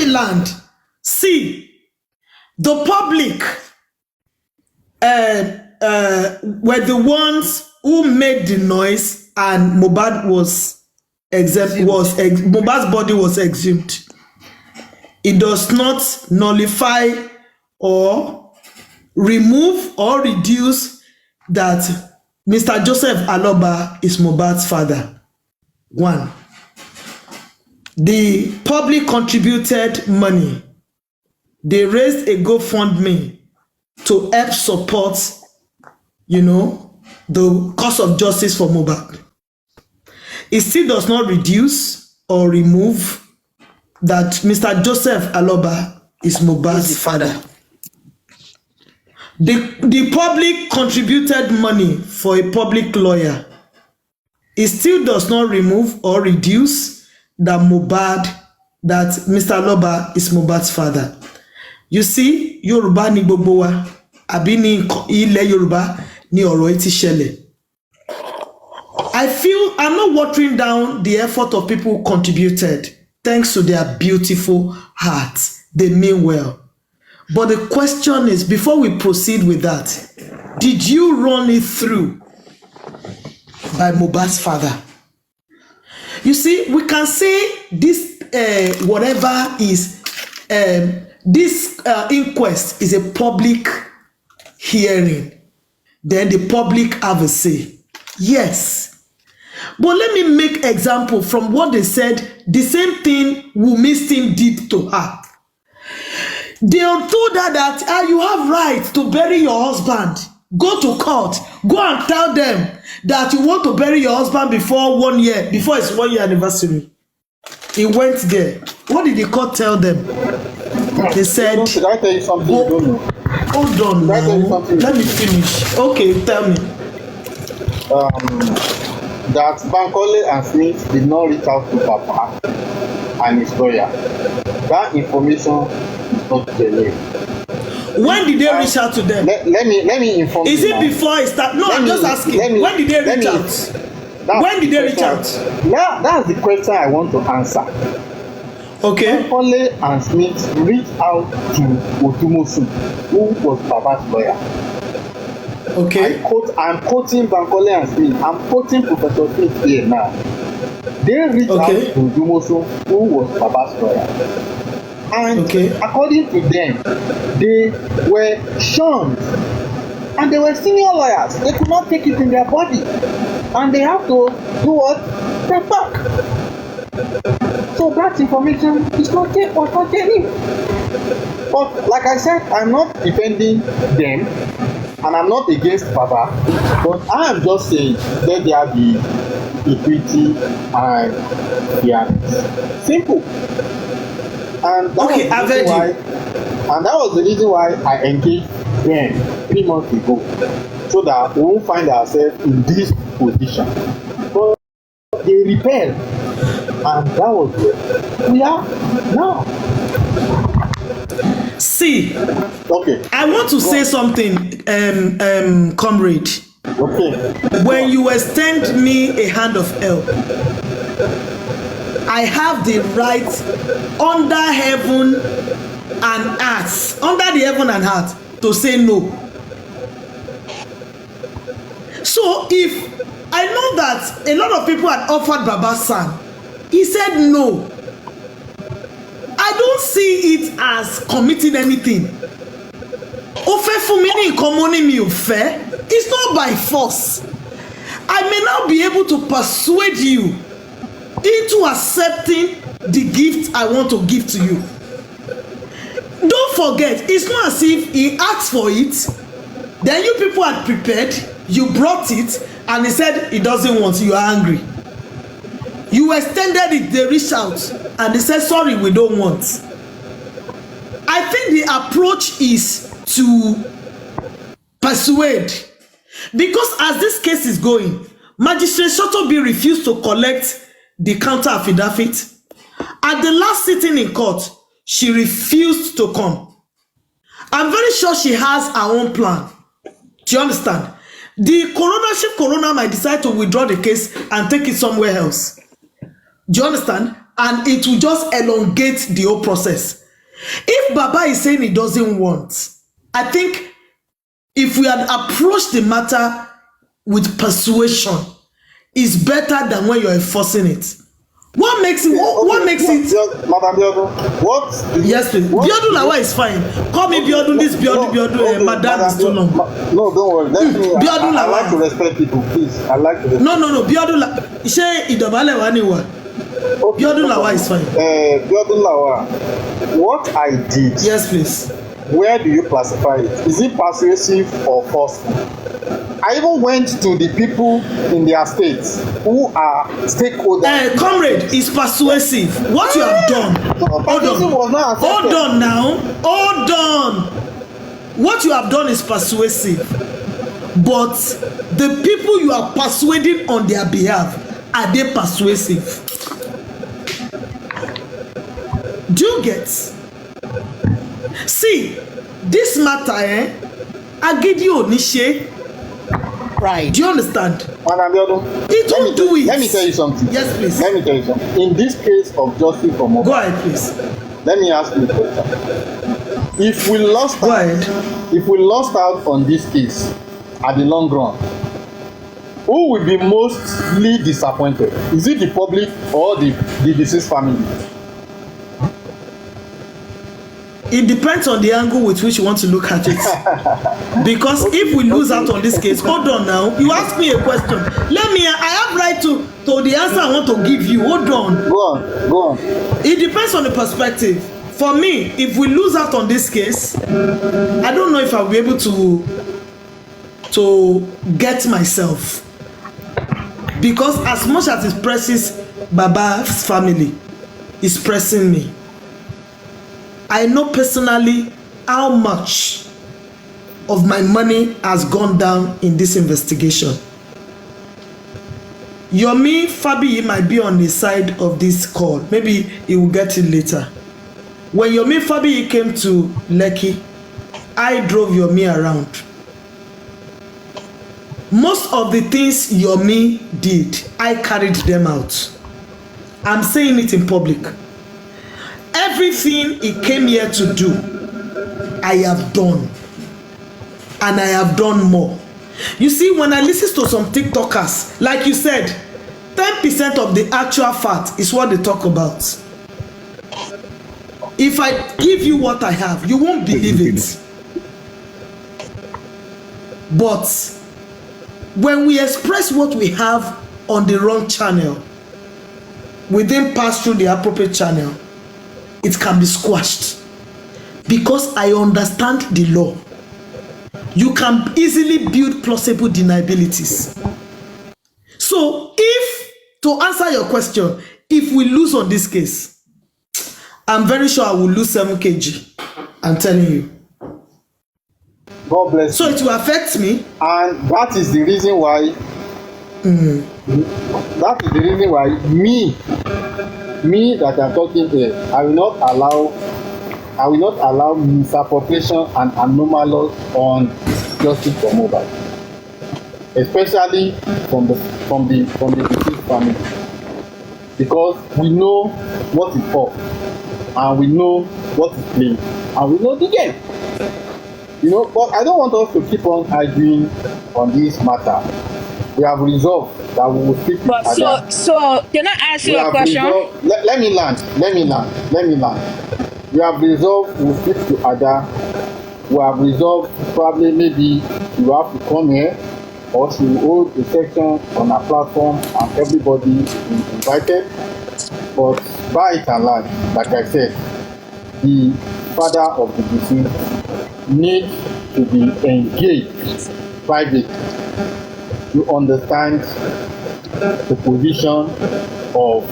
land. See, the public were the ones who made the noise, and Mohbad was Mohbad's body was exhumed. It does not nullify or remove or reduce that Mr. Joseph Aloba is Mohbad's father. One, the public contributed money. They raised a GoFundMe to help support, the cause of justice for Mohbad. It still does not reduce or remove that Mr. Joseph Aloba is Mohbad's father. The public contributed money for a public lawyer. It still does not remove or reduce that Mr. Aloba is Mohbad's father. You see, Yoruba ni gbogbo wa, àbí ní ilẹ̀ Yoruba ni ọ̀rọ̀ ẹ ti ṣẹlẹ̀. I feel I'm not watering down the effort of people who contributed, thanks to their beautiful hearts. They mean well. But the question is, before we proceed with that, did you run it through by Mohbad's father? You see, we can say this whatever is this inquest is a public hearing. Then the public have a say. Yes. But let me make example from what they said. The same thing Wunmi's team did to her. They told her that you have right to bury your husband. Go to court. Go and tell them that you want to bury your husband before 1 year, before its 1 year anniversary. He went there. What did the court tell them? They said, should I tell you something? Hold on now. Let me finish. Okay, tell me. That Bankole and Smith did not reach out to Papa and his lawyer. That information is not genuine. When did they reach out to them? Let me inform you. Is it before it started? No, I'm just asking. When did they reach out? When did they reach out? That's the question I want to answer. Okay. Bankole and Smith reached out to Odumosu, who was Papa's lawyer. Okay. I'm quoting Bankole and Smith. I'm quoting Professor Smith here now. They reached out to Odumosu, who was Papa's lawyer. And according to them, they were shunned. And they were senior lawyers. They could not take it in their body. And they have to do what? Step back. So that information is not genuine. But like I said, I'm not defending them. And I'm not against Papa. But I am just saying, let there be equity and fairness. Simple. And that was the reason why I engaged them 3 months ago, so that we won't find ourselves in this position. But they repelled, and that was where we are now. See, okay. I want to say something, comrade. Okay. When you extend me a hand of help, I have the right under heaven and earth, under the heaven and earth, to say no. So if I know that a lot of people had offered Baba's son, he said no. I don't see it as committing anything. Ó fẹ́ fún mi ní nǹkan mo ní mi ò fẹ́. It's not by force. I may not be able to persuade you into accepting the gift I want to give to you. Don't forget, it's not as if he asked for it, then you people had prepared, you brought it, and he said he doesn't want, you are angry. You extended it, they reached out, and they said, sorry, we don't want. I think the approach is to persuade. Because as this case is going, Magistrate Sotobi refused to collect the counter affidavit. At the last sitting in court, she refused to come. I'm very sure she has her own plan. Do you understand? The chief coroner might decide to withdraw the case and take it somewhere else. Do you understand? And it will just elongate the whole process. If Baba is saying he doesn't want, I think if we had approached the matter with persuasion, it's better than when you're enforcing it. What makes it? What makes it? Madam Biodun, what? Yes, please. Biodun Lawa is fine. Call me Biodun. This Biodun. Madam is too long. No, don't worry. Let me. Biodun Lawa. I like to respect people, please. I like to respect. No. Biodun Lawa. Ṣé ìdọ̀bálẹ̀ wà ní wa? Biodun Lawa is fine. Biodun Lawa, what I did. Yes, please. Where do you classify it? Is it persuasive or forceful? I even went to the people in their states who are stakeholders. Comrade, is persuasive. What you have done. Hold on now. Hold on. What you have done is persuasive. But the people you are persuading on their behalf, are they persuasive? Do you get? See, this matter, agídí ò ní ṣe. Right. Do you understand? Madam Biodun, it won't do it. Let me tell you something. Yes, please. Let me tell you something. In this case of justice for Mohbad, go ahead, please. Let me ask you a question. If we lost out on this case at the long run, who will be mostly disappointed? Is it the public or the deceased family? It depends on the angle with which you want to look at it. Because if we lose out on this case, hold on now. You ask me a question. I have right to the answer I want to give you. Hold on. Go on. It depends on the perspective. For me, if we lose out on this case, I don't know if I'll be able to get myself. Because as much as it presses Baba's family, it's pressing me. I know personally how much of my money has gone down in this investigation. Yomi Fabiyi might be on the side of this call. Maybe he will get it later. When Yomi Fabiyi came to Lekki, I drove Yomi around. Most of the things Yomi did, I carried them out. I'm saying it in public. Everything he came here to do, I have done. And I have done more. You see, when I listen to some TikTokers, like you said, 10% of the actual fact is what they talk about. If I give you what I have, you won't believe it. But when we express what we have on the wrong channel, we then pass through the appropriate channel, it can be squashed. Because I understand the law. You can easily build plausible deniabilities. So to answer your question, if we lose on this case, I'm very sure I will lose 7 kg. I'm telling you. God bless you. So it will affect me. And that is the reason why that is the reason why me that I'm talking here, I will not allow misappropriation and anomaly on justice for Mohbad, especially from the deceased family, because we know what is for, and we know what is playing, and we know the game. But I don't want us to keep on arguing on this matter. We have resolved that we will speak. But so can I ask you a question? Let me land. We have resolved we will speak to Ada we have resolved. Probably maybe you have to come here, or she will hold a section on her platform and everybody is invited. But by it and large, like I said, the father of the deceased needs to be engaged privately to understand the position of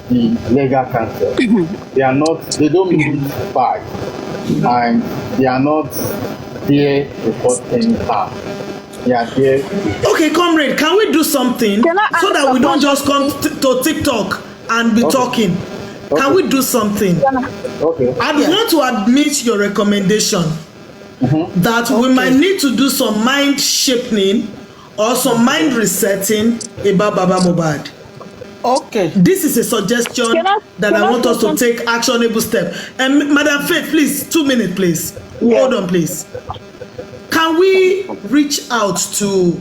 the legal counsel. They don't mean bad, and they are not there to cause any harm. They are there. Okay, comrade, can we do something Can I so ask that a we don't question? just come to TikTok and be talking? Can we do something? Okay. I want to admit your recommendation that we might need to do some mind shaping or some mind resetting about Baba Mohbad. Okay. This is a suggestion that I want us to take actionable step. And Madam Faith, please, 2 minutes, please. Yeah. Hold on, please. Can we reach out to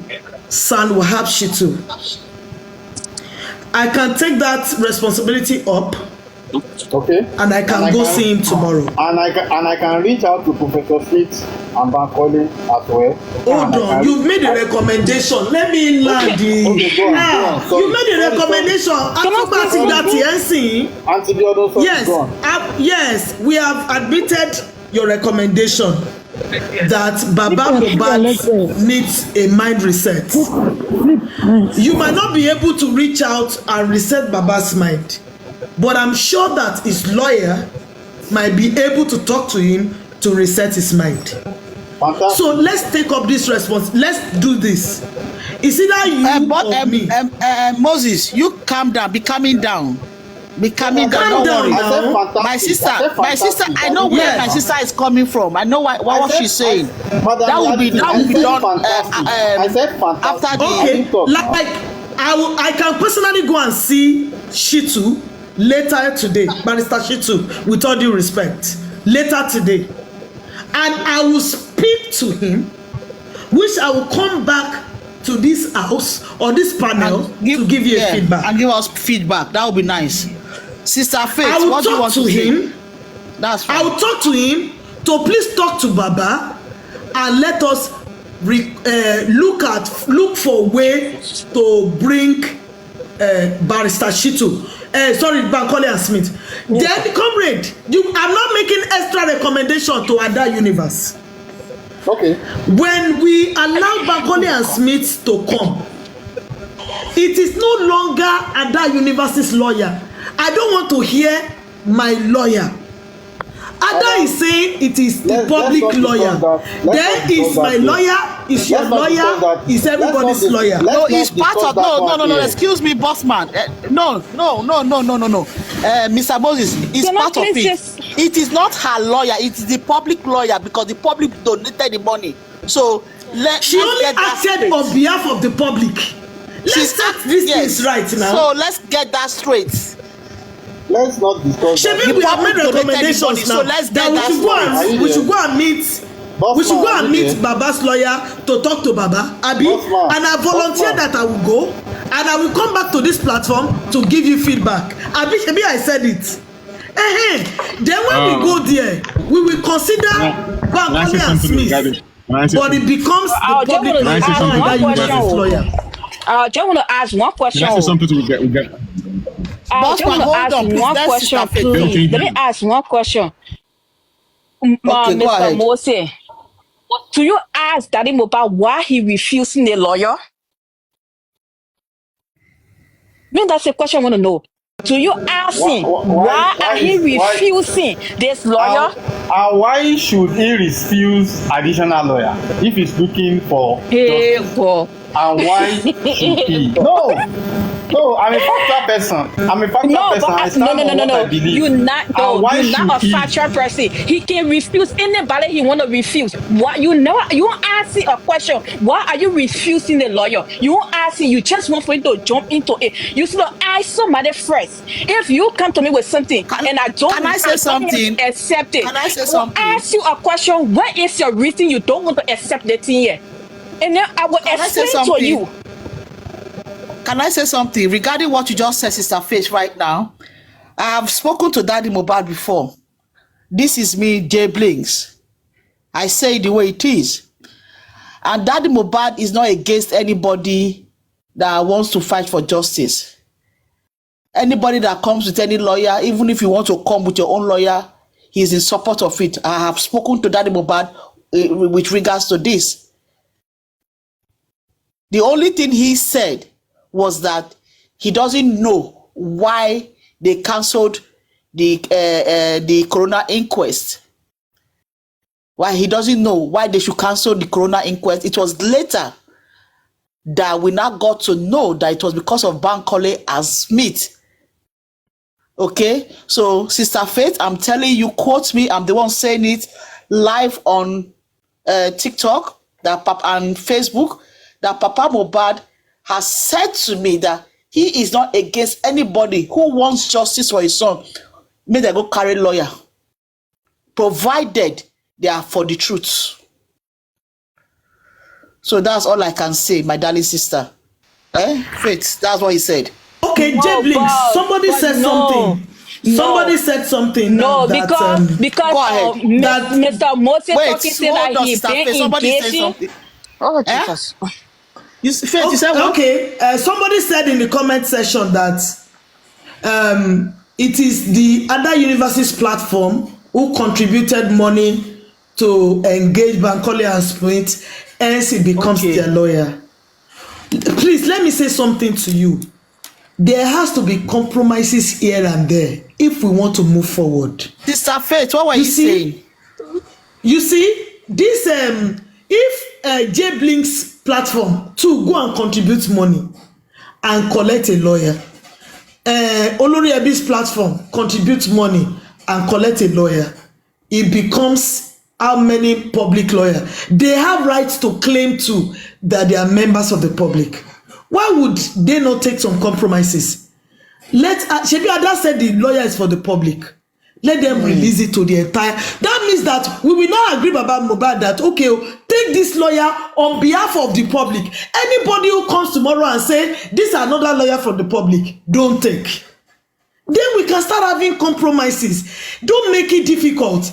San Wahab Shitu? I can take that responsibility up. Okay. And I can go see him tomorrow. And I can reach out to Professor Fitz and Bankole as well. Hold on, you've made a recommendation. Let me land the. Okay, go on. You made a recommendation. Yes, we have admitted your recommendation that Baba Mohbad needs a mind reset. You might not be able to reach out and reset Baba's mind, but I'm sure that his lawyer might be able to talk to him to reset his mind. Fantastic. So let's take up this response. Let's do this. Is it that you or me? Moses, you calm down. Be calming down. Be calming down. Don't worry. My sister, I know where my sister is coming from. I know what she's saying. That will be done after the. Okay, like I can personally go and see Shitu later today, Barrister Shitu, with all due respect, later today, and I will speak to him, which I will come back to this house or this panel to give you a feedback. And give us feedback. That would be nice. Sister Faith, I will what do you want talk to him. That's fine. I will talk to him to please talk to Baba and let us look for a way to bring Barrister Shitu. Sorry, Bankole and Smith. Then, comrade, I'm not making extra recommendation to Ada Universe. Okay. When we allow Bankole and Smith to come, it is no longer Ada Universe's lawyer. I don't want to hear my lawyer. Ada is saying it is the public lawyer. Then is my lawyer, is your lawyer, is everybody's lawyer. No, it's part of no. Excuse me, bossman. No. Mr. Moses, it's part of it. It is not her lawyer. It is the public lawyer because the public donated the money. So she only acted on behalf of the public. Let's start this things right now. So let's get that straight. Let's not discuss that. We have made recommendations now. So let's get that we should go and meet. We should go and meet Baba's lawyer to talk to Baba, Abi, and I volunteer that I will go and I will come back to this platform to give you feedback. Abi, I said it. Then when we go there, we will consider Bankole and Smith, but it becomes the public lawyer. I just want to ask one question. Can I say something to get? I just want to ask one question, please. Let me ask one question. Mr. Mose, do you ask Daddy Mohbad why he refusing a lawyer? That's a question I want to know. Do you ask him why are he refusing this lawyer? And why should he refuse additional lawyer if he's looking for justice? And why should he? No, I'm a factual person. I stand on what I believe. You're not a factual person. He can refuse anybody he want to refuse. Why you won't ask him a question. Why are you refusing the lawyer? You won't ask him. You just want for him to jump into it. You should ask somebody first. If you come to me with something and I don't, can I say something? Accept it. Can I say something? I'll ask you a question. What is your reason you don't want to accept the thing here? And then I will explain to you. Can I say something regarding what you just said, Sister Faith, right now? I have spoken to Daddy Mohbad before. This is me, Jay Blinks. I say it the way it is. And Daddy Mohbad is not against anybody that wants to fight for justice. Anybody that comes with any lawyer, even if you want to come with your own lawyer, he's in support of it. I have spoken to Daddy Mohbad with regards to this. The only thing he said was that he doesn't know why they cancelled the coroner inquest. Why he doesn't know why they should cancel the coroner inquest. It was later that we now got to know that it was because of Bankole and Smith. Okay, so Sister Faith, I'm telling you, quote me, I'm the one saying it live on TikTok and Facebook, that Papa Mohbad has said to me that he is not against anybody who wants justice for his son. May they go carry lawyer, provided they are for the truth. So that's all I can say, my darling sister. Faith, that's what he said. Okay, J Blinks, somebody said something. Somebody said something. No, that, because Mr. Moses talking said that he been engaging. Oh, Jesus. You said what? Okay, somebody said in the comment section that it is the other universities platform who contributed money to engage Bankole and Smith, hence he becomes their lawyer. Please, let me say something to you. There has to be compromises here and there if we want to move forward. Sister Faith, what were you saying? You see, this if J Blinks platform to go and contribute money and collect a lawyer, Olori Ebi's platform contribute money and collect a lawyer, it becomes how many public lawyers? They have rights to claim to that they are members of the public. Why would they not take some compromises? Shebi Ada said the lawyer is for the public. Let them release it to the entire. That means that we will not agree about Mohbad that, okay, take this lawyer on behalf of the public. Anybody who comes tomorrow and say, this is another lawyer from the public, don't take. Then we can start having compromises. Don't make it difficult.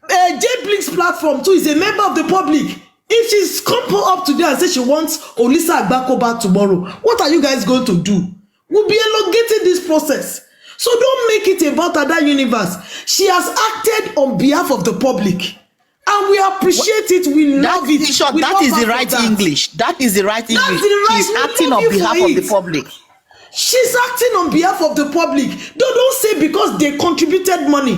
J Blinks platform too is a member of the public. If she's come up today and say she wants Olisa Agbako back tomorrow, what are you guys going to do? We'll be elongating this process. So don't make it about other universe. She has acted on behalf of the public. And we appreciate it. We love it. That is the right English. That is the right English. She's acting on behalf of the public. She's acting on behalf of the public. Don't say because they contributed money.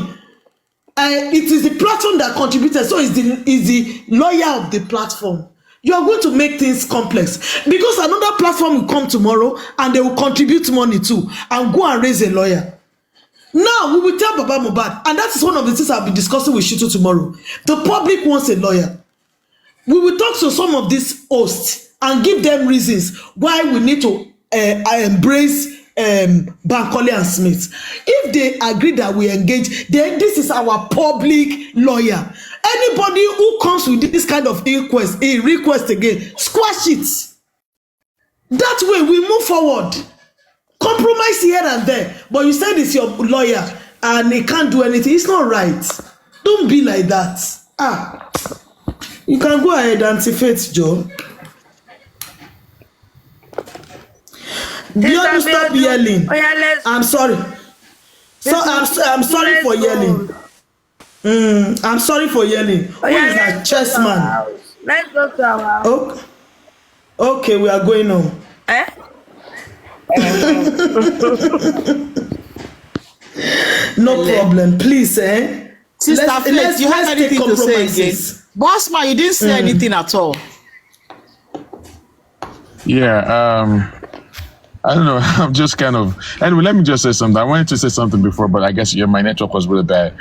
It is the platform that contributed, so is the lawyer of the platform. You are going to make things complex because another platform will come tomorrow and they will contribute money too and go and raise a lawyer. Now we will tell Baba Mohbad, and that is one of the things I'll be discussing with Shitu tomorrow. The public wants a lawyer. We will talk to some of these hosts and give them reasons why we need to embrace Bankole and Smith. If they agree that we engage, then this is our public lawyer. Anybody who comes with this kind of request again, squash it. That way we move forward. Compromise here and there. But you said it's your lawyer and he can't do anything. It's not right. Don't be like that. You can go ahead and see Faith, Joe. You stop yelling. I'm sorry. So I'm sorry for yelling. I'm sorry for yelling. Who is that chess man? Let's go to our house. Okay, we are going home. No problem. Please, Sister Faith, you have anything to say again? Boss man, you didn't say anything at all. Yeah, I don't know. I'm just kind of. Anyway, let me just say something. I wanted to say something before, but I guess my network was really bad.